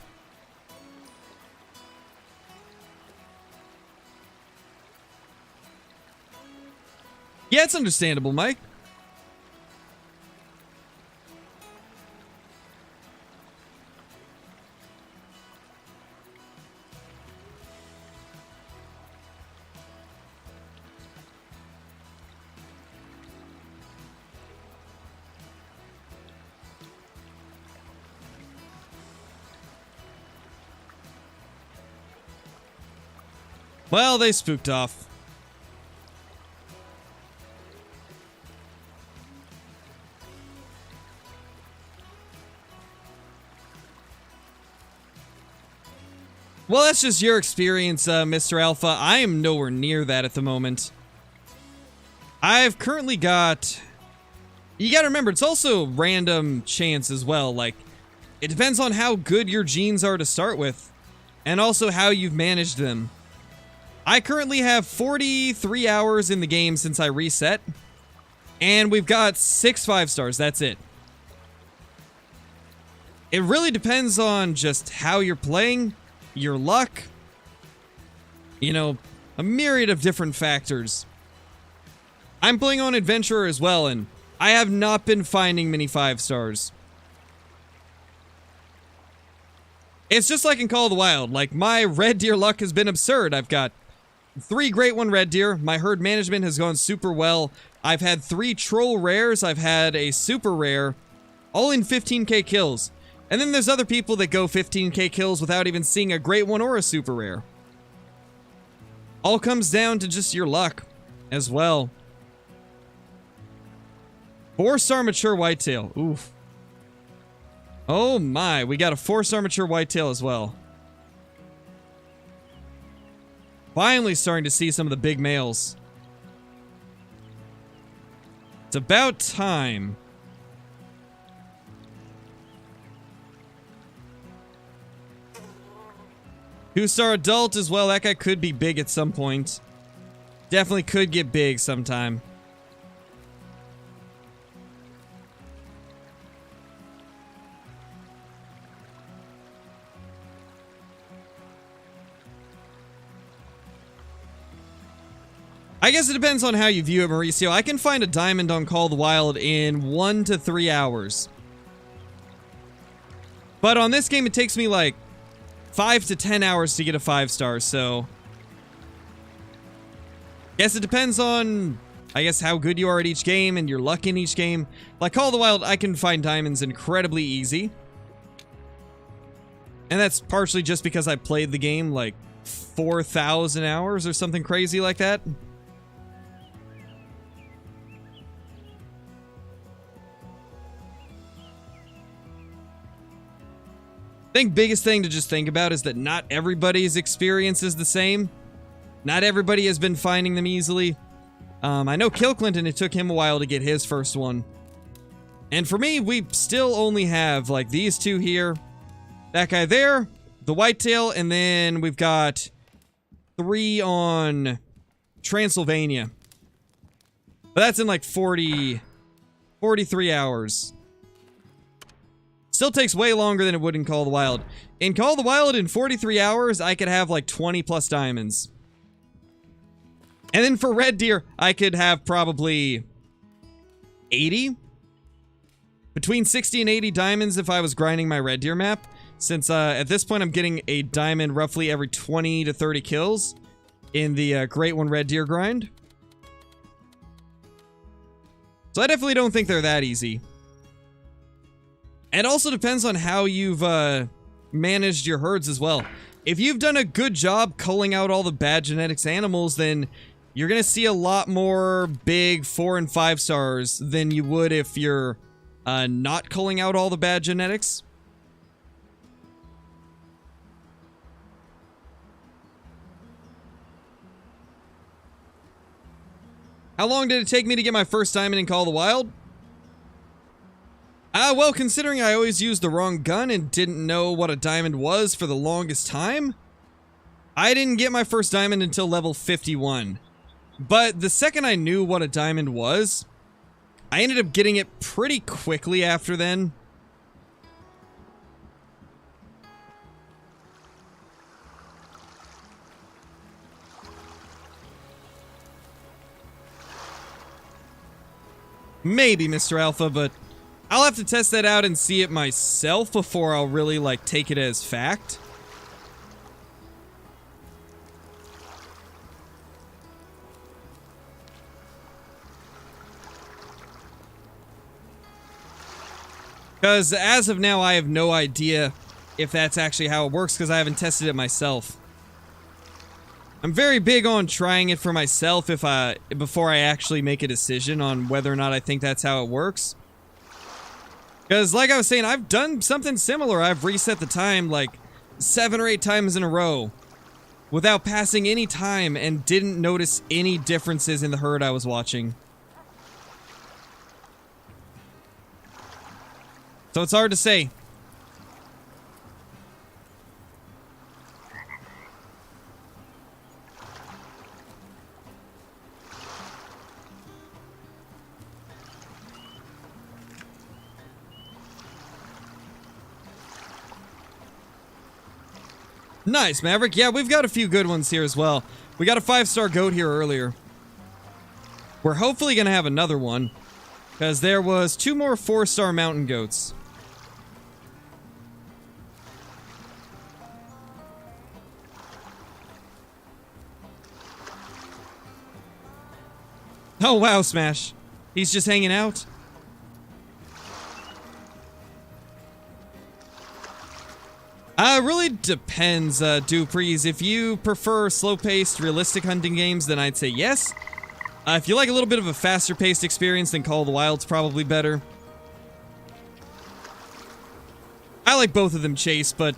Yeah, it's understandable, Mike. Well, they spooked off. Well, that's just your experience, Mr. Alpha. I am nowhere near that at the moment. I've currently got... You gotta remember, it's also random chance as well. Like, it depends on how good your genes are to start with, and also how you've managed them. I currently have 43 hours in the game since I reset, and we've got 6 5-stars, that's it. It really depends on just how you're playing, your luck, you know, a myriad of different factors. I'm playing on Adventurer as well, and I have not been finding many 5-stars. It's just like in Call of the Wild, like my red deer luck has been absurd. I've got 3 Great One red deer, my herd management has gone super well. I've had 3 troll rares, I've had a super rare, all in 15k kills. And then there's other people that go 15k kills without even seeing a Great One or a super rare. All comes down to just your luck as well. 4-star mature whitetail. Oof. Oh my, we got a 4-star mature whitetail as well. Finally starting to see some of the big males. It's about time. Two-star adult as well. That guy could be big at some point. Definitely could get big sometime. I guess it depends on how you view it, Mauricio. I can find a diamond on Call of the Wild in 1 to 3 hours. But on this game, it takes me like 5 to 10 hours to get a 5-star, so... Guess it depends on, I guess, how good you are at each game and your luck in each game. Like Call of the Wild, I can find diamonds incredibly easy. And that's partially just because I played the game like 4,000 hours or something crazy like that. I think biggest thing to just think about is that not everybody's experience is the same. Not everybody has been finding them easily. I know Kill Clinton, it took him a while to get his first one. And for me, we still only have like these 2 here. That guy there, the whitetail, and then we've got 3 on Transylvania. But that's in like 43 hours. Still takes way longer than it would in Call of the Wild. In Call of the Wild, in 43 hours, I could have like 20 plus diamonds. And then for red deer, I could have probably 80. between 60 and 80 diamonds if I was grinding my red deer map, since at this point I'm getting a diamond roughly every 20 to 30 kills in the Great One red deer grind. So I definitely don't think they're that easy. It also depends on how you've managed your herds as well. If you've done a good job culling out all the bad genetics animals, then you're going to see a lot more big 4 and 5 stars than you would if you're not culling out all the bad genetics. How long did it take me to get my first diamond in Call of the Wild? Well, considering I always used the wrong gun and didn't know what a diamond was for the longest time, I didn't get my first diamond until level 51. But the second I knew what a diamond was, I ended up getting it pretty quickly after then. Maybe, Mr. Alpha, but I'll have to test that out and see it myself before I'll really, like, take it as fact. Because as of now, I have no idea if that's actually how it works because I haven't tested it myself. I'm very big on trying it for myself before I actually make a decision on whether or not I think that's how it works. Because like I was saying, I've done something similar. I've reset the time like 7 or 8 times in a row without passing any time and didn't notice any differences in the herd I was watching. So it's hard to say. Nice, Maverick. Yeah, we've got a few good ones here as well. We got a 5-star goat here earlier. We're hopefully going to have another one, because there was 2 more 4-star mountain goats. Oh, wow, Smash. He's just hanging out. It really depends, Duprees. If you prefer slow-paced, realistic hunting games, then I'd say yes. If you like a little bit of a faster-paced experience, then Call of the Wild's probably better. I like both of them, Chase, but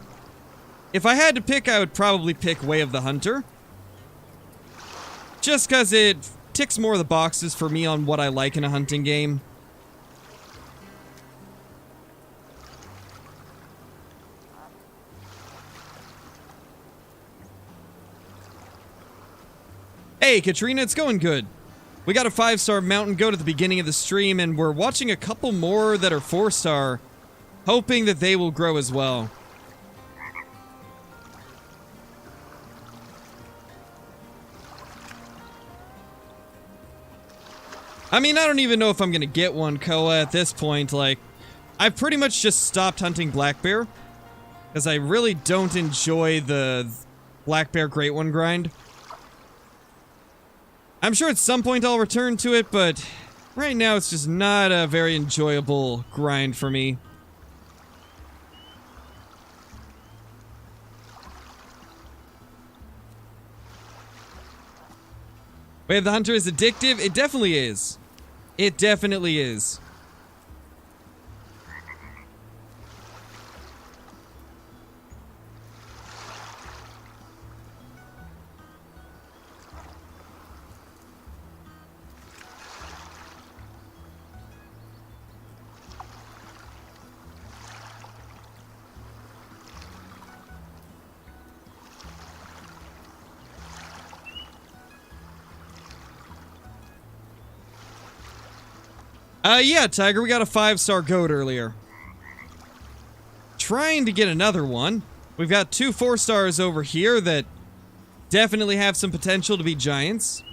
if I had to pick, I would probably pick Way of the Hunter. Just because it ticks more of the boxes for me on what I like in a hunting game. Hey, Katrina, it's going good. We got a 5-star mountain goat at the beginning of the stream, and we're watching a couple more that are 4-star, hoping that they will grow as well. I mean, I don't even know if I'm gonna get one, Koa, at this point. Like, I've pretty much just stopped hunting black bear, because I really don't enjoy the black bear Great One grind. I'm sure at some point I'll return to it, but right now it's just not a very enjoyable grind for me. Way of the Hunter is addictive? It definitely is. It definitely is. Yeah, Tiger, we got a 5-star goat earlier. Trying to get another one. We've got 2 4-stars over here that definitely have some potential to be giants.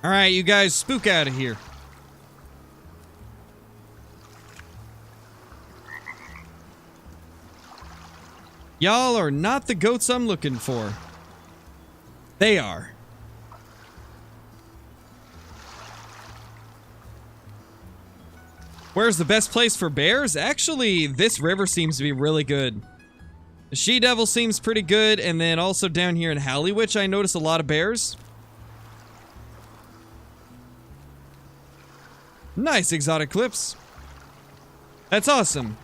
Alright, you guys, spook out of here. Y'all are not the goats I'm looking for. They are. Where's the best place for bears? Actually, this river seems to be really good. The She-Devil seems pretty good, and then also down here in Halliwich, I notice a lot of bears. Nice exotic clips. That's awesome.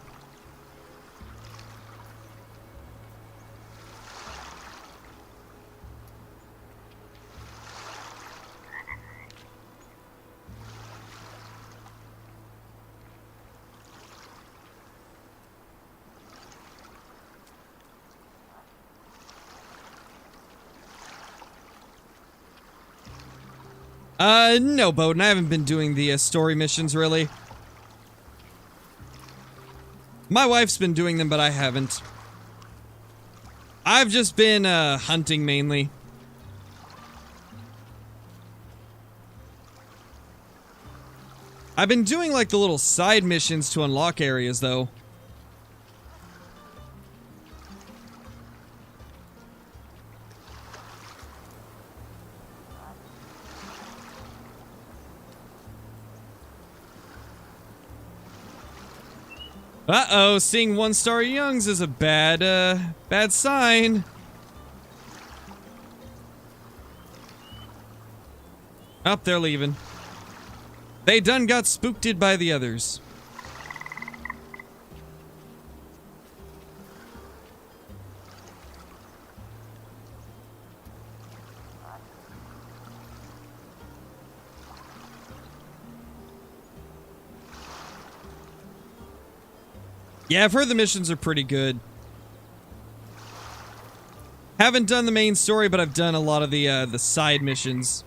No, Bowden, I haven't been doing the story missions, really. My wife's been doing them, but I haven't. I've just been, hunting mainly. I've been doing, like, the little side missions to unlock areas, though. Uh-oh, seeing one-star youngs is a bad sign. Oh, they're leaving. They done got spooked by the others. Yeah, I've heard the missions are pretty good. Haven't done the main story, but I've done a lot of the side missions.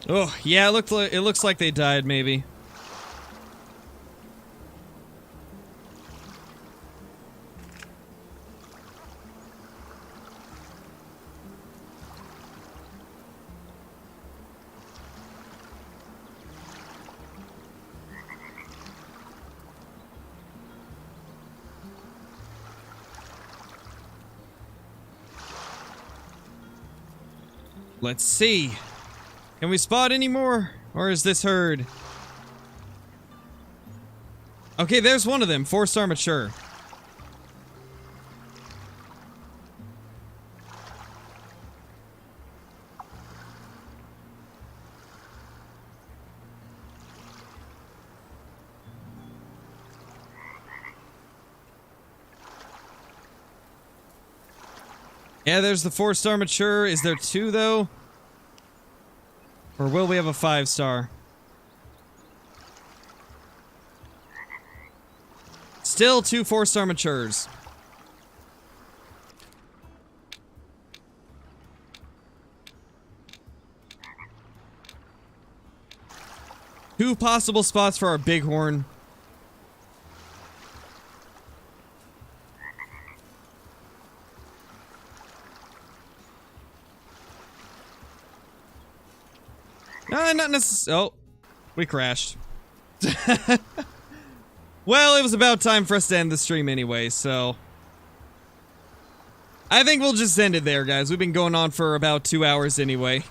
Oh, yeah, it looks like they died, maybe. Let's see. Can we spot any more? Or is this herd? Okay, there's one of them. 4-star mature. Yeah, there's the 4-star mature. Is there 2, though? Or will we have a 5-star? Still 2 4-star matures. Two possible spots for our Bighorn. Not necessarily. Oh, we crashed. Well, it was about time for us to end the stream anyway, so I think we'll just end it there, guys. We've been going on for about 2 hours anyway.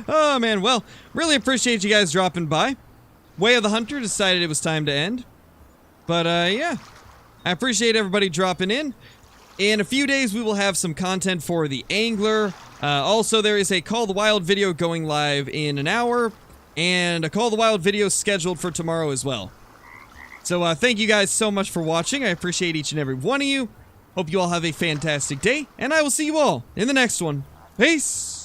Oh, man. Well, really appreciate you guys dropping by. Way of the Hunter decided it was time to end. But, yeah. I appreciate everybody dropping in. In a few days, we will have some content for the Angler. Also, there is a Call the Wild video going live in an hour, and a Call the Wild video scheduled for tomorrow as well. So, thank you guys so much for watching. I appreciate each and every one of you. Hope you all have a fantastic day, and I will see you all in the next one. Peace!